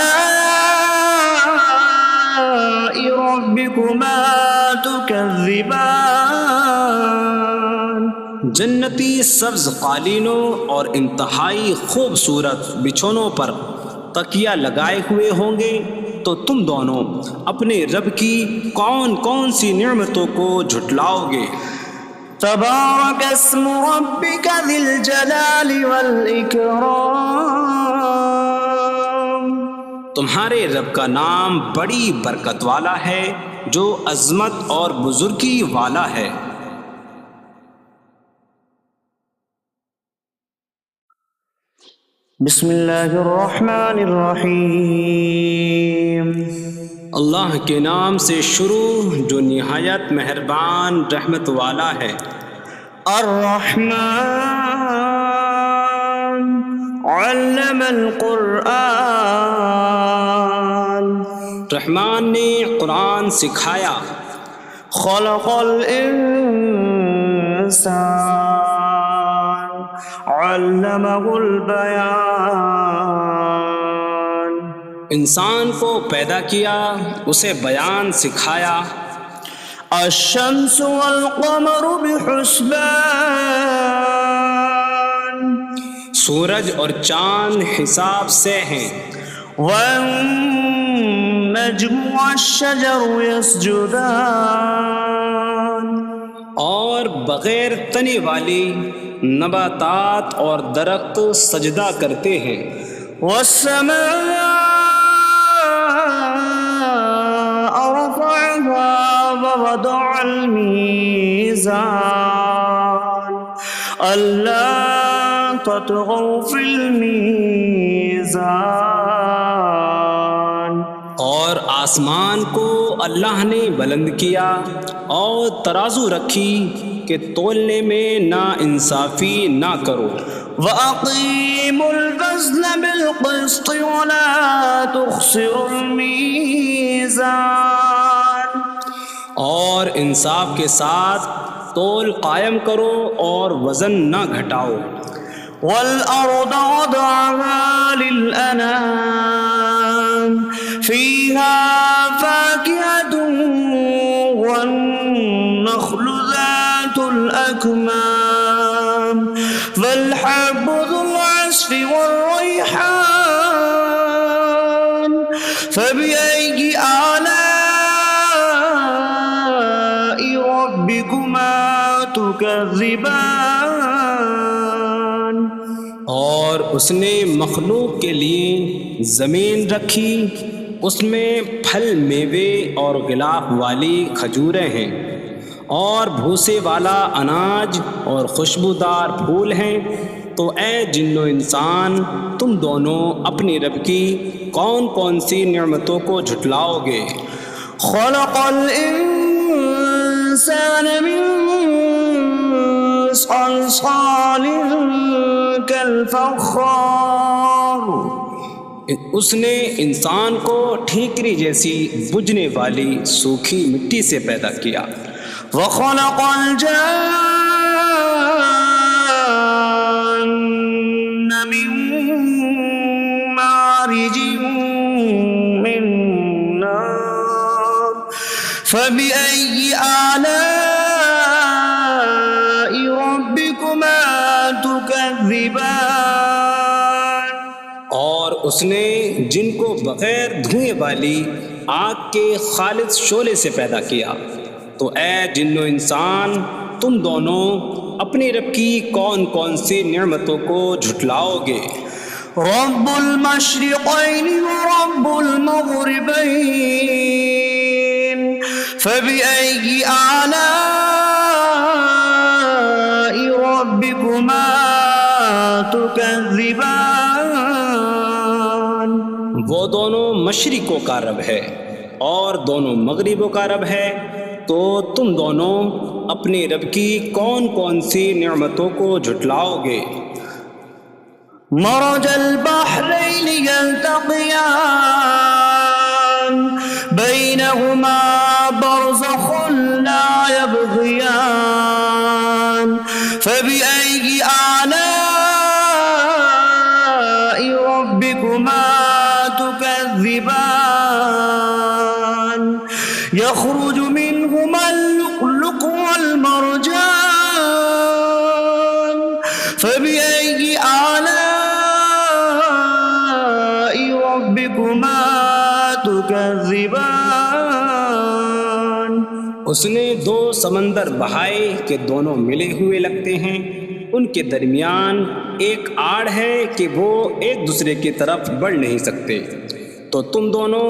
ربكما تكذبان. جنتی سبز قالینوں اور انتہائی خوبصورت بچھونوں پر تکیہ لگائے ہوئے ہوں گے، تو تم دونوں اپنے رب کی کون کون سی نعمتوں کو جھٹلاؤ گے؟ تبارك اسم ربك ذي الجلال والإكرام. تمہارے رب کا نام بڑی برکت والا ہے جو عظمت اور بزرگی والا ہے. بسم اللہ الرحمن الرحیم. اللہ کے نام سے شروع جو نہایت مہربان رحمت والا ہے. الرحمن علم القرآن. رحمان نے قرآن سکھایا. خلق الانسان علمہ البیان. انسان کو پیدا کیا اسے بیان سکھایا. الشمس والقمر بحسبان. سورج اور چاند حساب سے ہیں. والنجم والشجر يسجدان. اور بغیر تنے والی نباتات اور درخت سجدہ کرتے ہیں. والسماء رفعها ووضع الميزان ألا تطغوا في الميزان. اور آسمان کو اللہ نے بلند کیا اور ترازو رکھی کہ تولنے میں نا انصافی نہ کرو. وَأَقِيمُوا الْوَزْنَ بِالْقِسْطِ وَلَا تُخْسِرُوا الْمِيزَانَ. اور انصاف کے ساتھ تول قائم کرو اور وزن نہ گھٹاؤ. وَالْأَرْضَ وَضَعَهَا لِلْأَنَامِ فِيهَا فَاكِهَةٌ وَالنَّخْلُ ذَاتُ الْأَكْمَامِ وَالْحَبُّ ذُو الْعَصْفِ وَالرَّيْحَانُ فَبِأَيِّ آلَاءِ رَبِّكُمَا تُكَذِّبَانِ. اور اس نے مخلوق کے لیے زمین رکھی، اس میں پھل میوے اور غلاف والی کھجوریں ہیں اور بھوسے والا اناج اور خوشبودار پھول ہیں. تو اے جن و انسان تم دونوں اپنی رب کی کون کون سی نعمتوں کو جھٹلاؤ گے. خلق الانسان من صلصال کالفخار. اس نے انسان کو ٹھیکری جیسی بجھنے والی سوکھی مٹی سے پیدا کیا. وخلق الجان من مارج من نار فبأي آلاء ربكما تكذبان. اور اس نے جن کو بغیر دھوئیں والی آگ کے خالص شعلے سے پیدا کیا. تو اے جن و انسان تم دونوں اپنی رب کی کون کون سی نعمتوں کو جھٹلاؤ گے. رب المشرقین ورب المغربین فبأي آلاء ربكما تكذبان. وہ دونوں مشرقوں کا رب ہے اور دونوں مغربوں کا رب ہے. تو تم دونوں اپنی رب کی کون کون سی نعمتوں کو جھٹلاؤ گے. مرج البحرین یلتقیان بینہما برزخ لا یبغیان فبأي آلاء ربكما تكذبان. يخرج منهما اللؤلؤ والمرجان فبأي آلاء ربكما تكذبان. اس نے دو سمندر بہائے کہ دونوں ملے ہوئے لگتے ہیں، ان کے درمیان ایک آڑ ہے کہ وہ ایک دوسرے کی طرف بڑھ نہیں سکتے، تو تم دونوں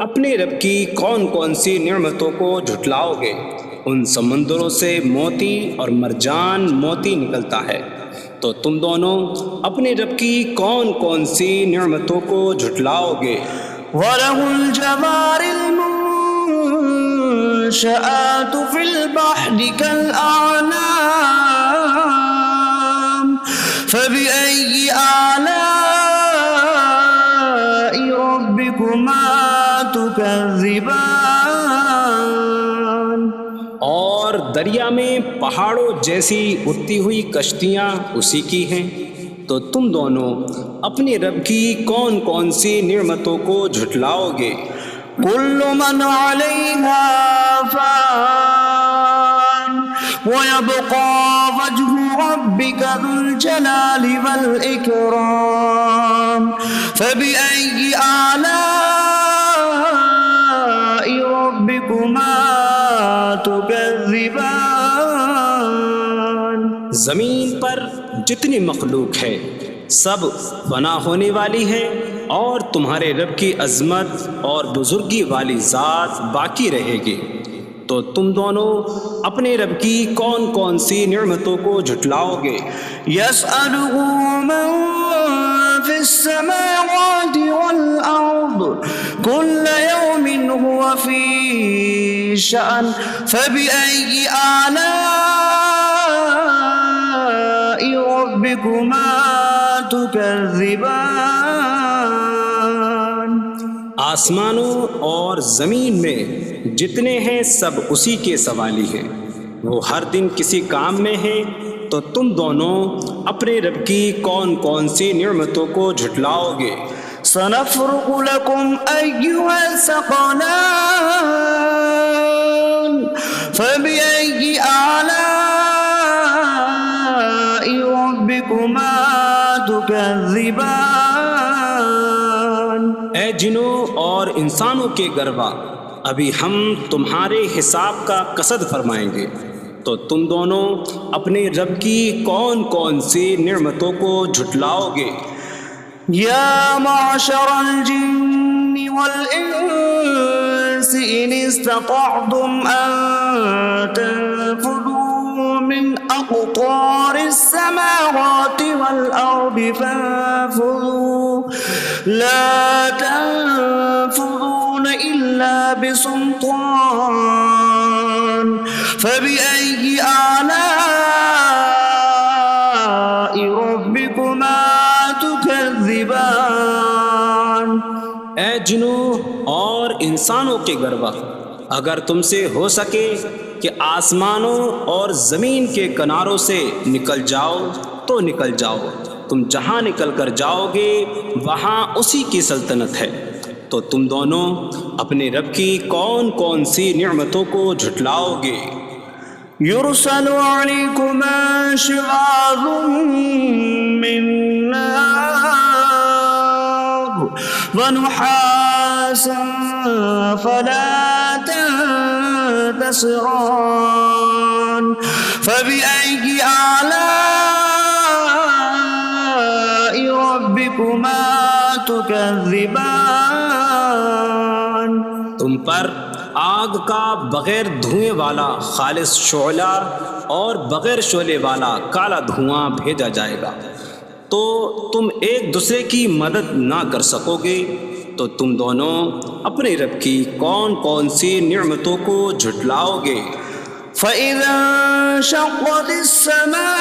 اپنے رب کی کون کون سی نعمتوں کو جھٹلاؤ گے؟ ان سمندروں سے موتی اور مرجان موتی نکلتا ہے، تو تم دونوں اپنے رب کی کون کون سی نعمتوں کو جھٹلاؤ گے؟ وَلَهُ الْجَوَارِ الْمُنشَآتُ فِي الْبَحْرِ كَالْأَعْلَامِ فَبِأَيِّ آلَاءِ رَبِّكُمَا تُكَذِّبَانِ؟ اور دریا میں پہاڑوں جیسی اڑتی ہوئی کشتیاں اسی کی ہیں، تو تم دونوں اپنے رب کی کون کون سی نعمتوں کو جھٹلاؤ گے؟ كُلُّ مَنْ عَلَيْهَا فَانٍ وَيَبْقَى وَجْهُ رَبِّكَ ذُو الْجَلَالِ وَالْإِكْرَامِ فَبِأَيِّ آلَاءِ رَبِّكُمَا تُكَذِّبَانِ؟ زمین پر جتنی مخلوق ہے سب فنا ہونے والی ہے، اور تمہارے رب کی عظمت اور بزرگی والی ذات باقی رہے گی، تو تم دونوں اپنے رب کی کون کون سی نعمتوں کو جھٹلاؤ گے؟ يَسْأَلُهُ مَن فِي السَّمَاوَاتِ وَالْأَرْضِ كُلَّ يَوْمٍ هُوَ فِي شَأْنٍ فَبِأَيِّ آلَاءِ رَبِّكُمَا تُكَذِّبَانِ؟ آسمانوں اور زمین میں جتنے ہیں سب اسی کے سوالی ہیں، وہ ہر دن کسی کام میں ہیں، تو تم دونوں اپنے رب کی کون کون سی نعمتوں کو جھٹلاؤ گے؟ سَنَفْرُغُ لَكُمْ أَيُّهَ الثَّقَلَانِ فَبِأَيِّ آلَاءِ رَبِّكُمَا تُكَذِّبَانِ؟ اے جنوں اور انسانوں کے گروہ، ابھی ہم تمہارے حساب کا قصد فرمائیں گے، تو تم دونوں اپنے رب کی کون کون سی نعمتوں کو جھٹلاؤ گے؟ یا معشر الجن والانس ان استطعتم ان تنفذوا من اقطار السماوات والارض فانفذوا لا تنفذون الا بسلطان فبأي آلاء ربكما تكذبان؟ اے جنوں اور انسانوں کے گروہ، اگر تم سے ہو سکے کہ آسمانوں اور زمین کے کناروں سے نکل جاؤ تو نکل جاؤ، تم جہاں نکل کر جاؤ گے وہاں اسی کی سلطنت ہے، تو تم دونوں اپنے رب کی کون کون سی نعمتوں کو جھٹلاؤ گے؟ يرسل عليكما شواظ من نار ونحاسا فلا تنتصران فبأي آلاء ربكما تكذبان؟ تم پر آگ کا بغیر دھوئیں والا خالص شعلہ اور بغیر شعلے والا کالا دھواں بھیجا جائے گا، تو تم ایک دوسرے کی مدد نہ کر سکو گے، تو تم دونوں اپنے رب کی کون کون سی نعمتوں کو جھٹلاؤ گے؟ فَإِذَا انشَقَّتِ السَّمَاءُ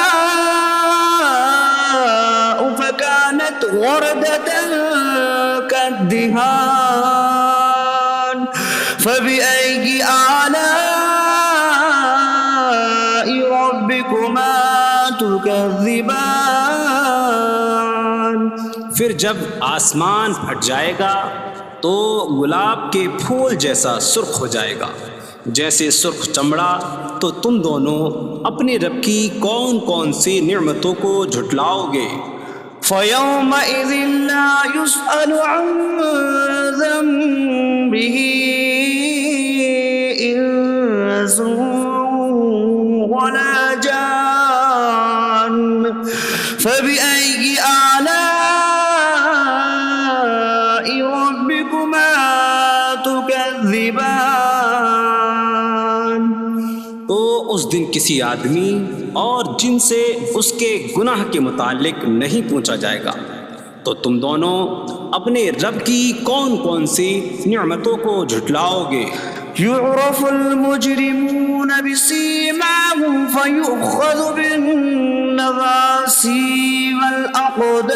فَكَانَتْ وَرْدَةً كَالدِّهَانِ فَبِأَيِّ آلَاءِ رَبِّكُمَا تُكَذِّبَانِ؟ پھر جب آسمان پھٹ جائے گا تو گلاب کے پھول جیسا سرخ ہو جائے گا، جیسے سرخ چمڑا، تو تم دونوں اپنے رب کی کون کون سی نعمتوں کو جھٹلاؤ گے؟ فَيَوْمَئِذٍ لَا يُسْأَلُ عَنْ ذَنبِهِ إِنسٌ إنس ولا جان فبأي آلاء ربكما تكذبان. تو اس دن کسی آدمی اور جن سے اس کے گناہ کے متعلق نہیں پوچھا جائے گا، تو تم دونوں اپنے رب کی کون کون سی نعمتوں کو جھٹلاؤ گے؟ يعرف المجرمون بسيماهم فيؤخذ بالنواصي والأقدام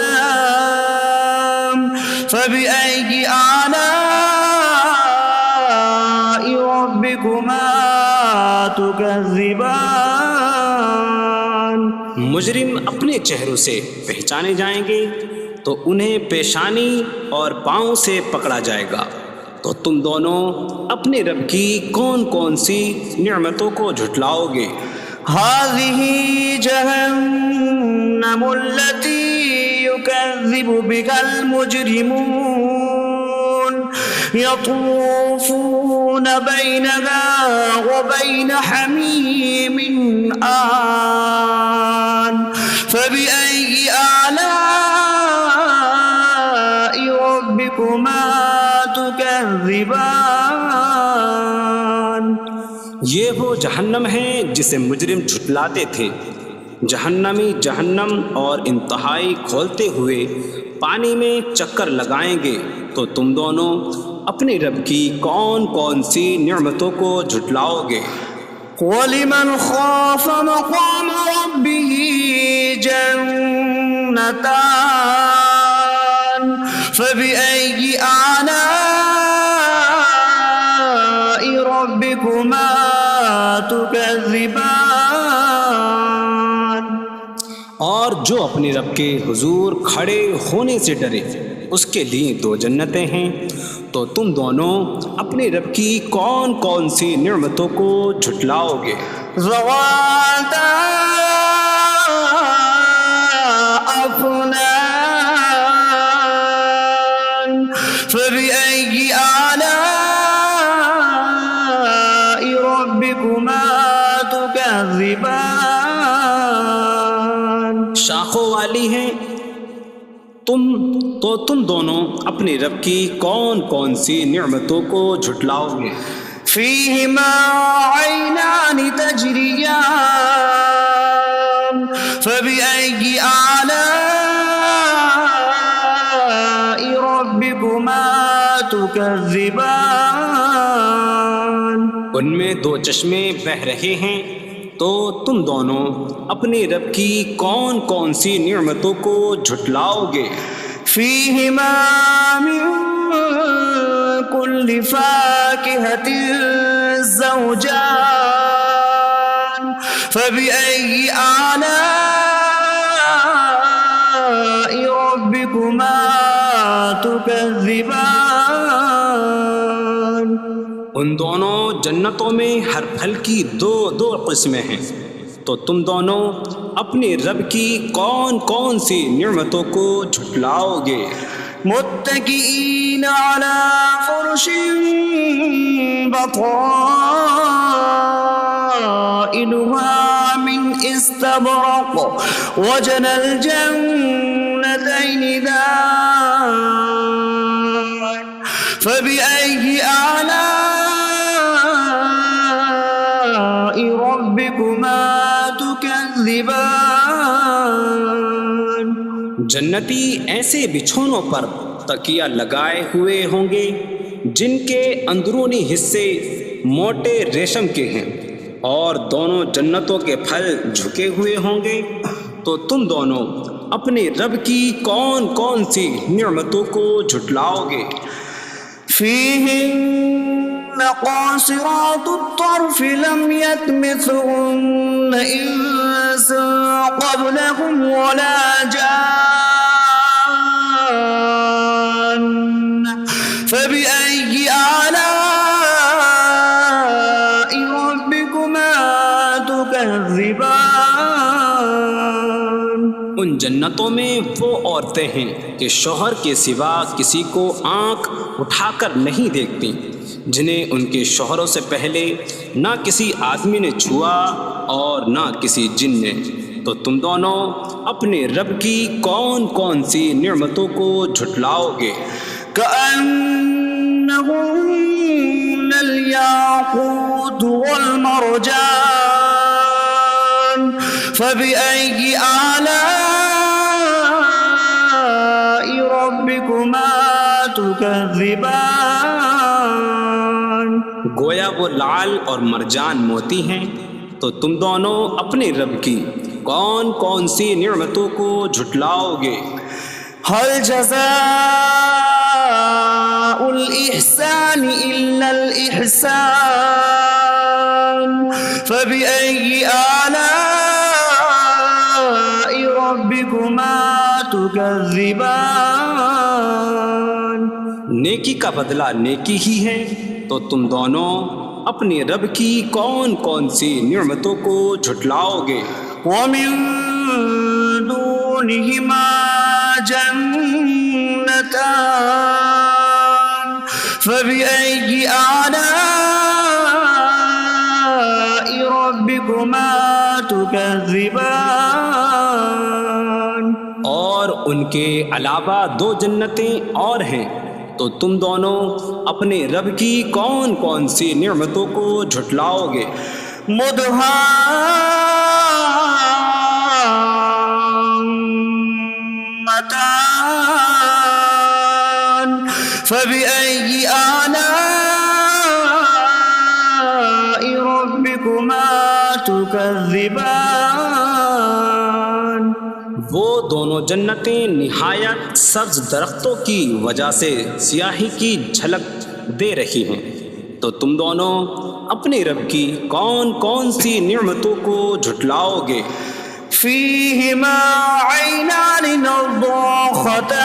فبأي آلاء ربكما تكذبان. مجرم اپنے چہروں سے پہچانے جائیں گے تو انہیں پیشانی اور پاؤں سے پکڑا جائے گا. تو تم دونوں اپنے رب کی کون کون سی نعمتوں کو جھٹلاؤ گے؟ هذه جهنم التي يكذب بها المجرمون يطوفون بينها وبين حميم آن فبأي آلاء ربكما تكذبان. یہ وہ جہنم ہے جسے مجرم جھٹلاتے تھے. جہنمی جہنم اور انتہائی کھولتے ہوئے پانی میں چکر لگائیں گے. تو تم دونوں اپنے رب کی کون کون سی نعمتوں کو جھٹلاؤ گے؟ وَلِمَنْ خَافَ مَقَامَ رَبِّهِ جَنَّتَانِ فَبِأَيِّ آلَاءِ رَبِّكُمَا تُكَذِّبَانِ. اور جو اپنے رب کے حضور کھڑے ہونے سے ڈرے اس کے لیے دو جنتیں ہیں. تو تم دونوں اپنے رب کی کون کون سی نعمتوں کو جھٹلاؤ گے؟ ذواتا أفنان فبأي آلاء ربكما تكذبان. شاخوں والی ہیں. تم دونوں اپنے رب کی کون کون سی نعمتوں کو جھٹلاؤ گے؟ فيهما عينان تجريان فبأي آلاء ربكما تكذبان. ان میں دو چشمے بہہ رہے ہیں. تو تم دونوں اپنے رب کی کون کون سی نعمتوں کو جھٹلاؤ گے؟ فيهما من كل فاكهة زوجان فبأي آلاء ربكما تكذبان. ان دونوں جنتوں میں ہر پھل کی دو قسمیں ہیں. تو تم دونوں اپنے رب کی کون کون سی نعمتوں کو جھٹلاؤ گے؟ متكئين على فرش بطائنها من استبرق وجنى الجنتين دان فبأي آلاء ربكما تكذبان. جنتی ایسے بچھونوں پر تکیہ لگائے ہوئے ہوں گے جن کے اندرونی حصے موٹے ریشم کے ہیں اور دونوں جنتوں کے پھل جھکے ہوئے ہوں گے. تو تم دونوں اپنے رب کی کون کون سی نعمتوں کو جھٹلاؤ گے؟ فيهن قاصرات الطرف لم يطمثهن إنس قبلهم ولا جان فبأي آلاء ربكما تكذبان. ان جنتوں میں وہ عورتیں ہیں کہ شوہر کے سوا کسی کو آنکھ اٹھا کر نہیں دیکھتی جنہیں ان کے شوہروں سے پہلے نہ کسی آدمی نے چھوا اور نہ کسی جن نے، تو تم دونوں اپنے رب کی کون کون سی نعمتوں کو جھٹلاؤ گے؟ كأنهن الياقوت والمرجان فبأي آلاء ربكما تكذبان؟ گویا وہ لعل اور مرجان موتی ہیں، تو تم دونوں اپنے رب کی کون کون سی نعمتوں کو جھٹلاؤ گے؟ هل جزاء الإحسان إلا الإحسان فبأي آلاء ربكما تكذبان؟ نیکی کا بدلہ نیکی ہی ہے، تو تم دونوں اپنے رب کی کون کون سی نعمتوں کو جھٹلاؤ گے؟ ومن دونهما جنتان فبأي آلاء ربكما تكذبان؟ اور ان کے علاوہ دو جنتیں اور ہیں، تو تم دونوں اپنے رب کی کون کون سی نعمتوں کو جھٹلاؤ گے؟ مدهامتان فبأي آلاء ربكما تكذبان؟ وہ دونوں جنتیں نہایت سبز درختوں کی وجہ سے سیاہی کی جھلک دے رہی ہیں، تو تم دونوں اپنے رب کی کون کون سی نعمتوں کو جھٹلاؤ گے؟ فيهما عينان نضاختان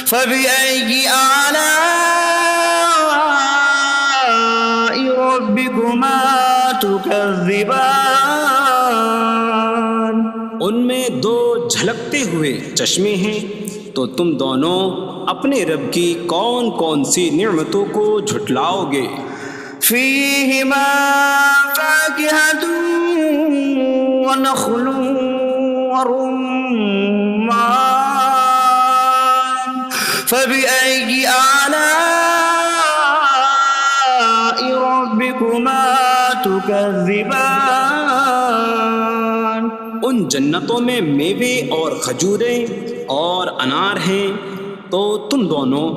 فبأي آلاء ربكما تكذبان؟ ان میں دو جھلکتے ہوئے چشمے ہیں، تو تم دونوں اپنے رب کی کون کون سی نعمتوں کو جھٹلاؤ گے؟ فيهما فاكهة ونخل ورمان فبأي آلاء ربكما تكذبان؟ ان جنتوں میں میوے اور کھجوریں اور انار ہیں، تو تم دونوں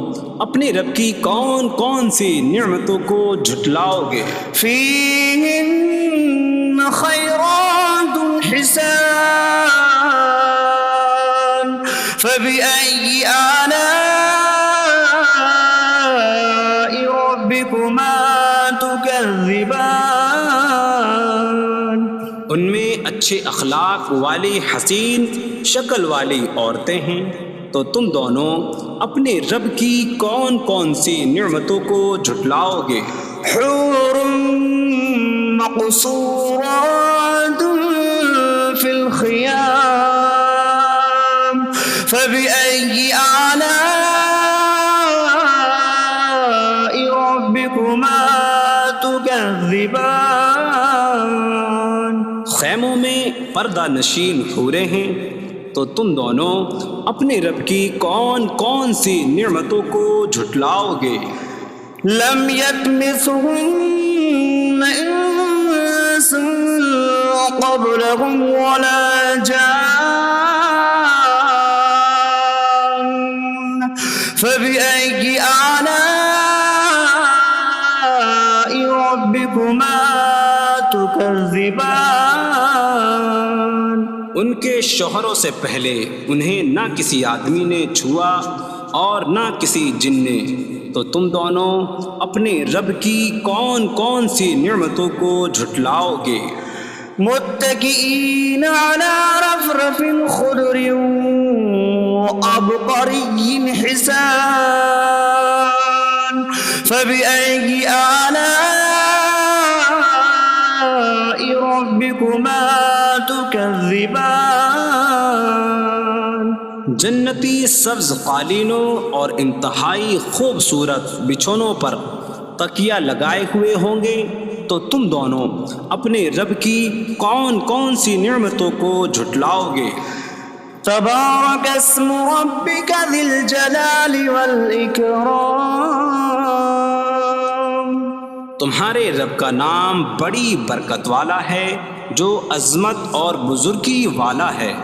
اپنے رب کی کون کون سی نعمتوں کو جھٹلاؤ گے؟ فيهن خيرات حسان فبأي آلاء ربكما تكذبان؟ ان میں اچھے اخلاق والی حسین شکل والی عورتیں ہیں، تو تم دونوں اپنے رب کی کون کون سی نعمتوں کو جھٹلاؤ گے؟ حور مقصورات في الخيام فبأي آلاء ربكما تكذبان؟ خیموں میں پردہ نشین حوریں ہیں، تو تم دونوں اپنے رب کی کون کون سی نعمتوں کو جھٹلاؤ گے؟ لم يطمثهن انس قبلهم ولا جان فبأي آلاء ربكما تكذبان؟ ان کے شوہروں سے پہلے انہیں نہ کسی آدمی نے چھوا اور نہ کسی جن نے، تو تم دونوں اپنے رب کی کون کون سی نعمتوں کو جھٹلاؤ گے؟ متكئين على رفرف خضر وعبقري حسان فبأي آلاء ربكما تكذبان؟ جنتی سبز قالینوں اور انتہائی خوبصورت بچھونوں پر تکیہ لگائے ہوئے ہوں گے، تو تم دونوں اپنے رب کی کون کون سی نعمتوں کو جھٹلاؤ گے؟ تبارک اسم ربک ذی الجلال والإکرام، تمہارے رب کا نام بڑی برکت والا ہے جو عظمت اور بزرگی والا ہے۔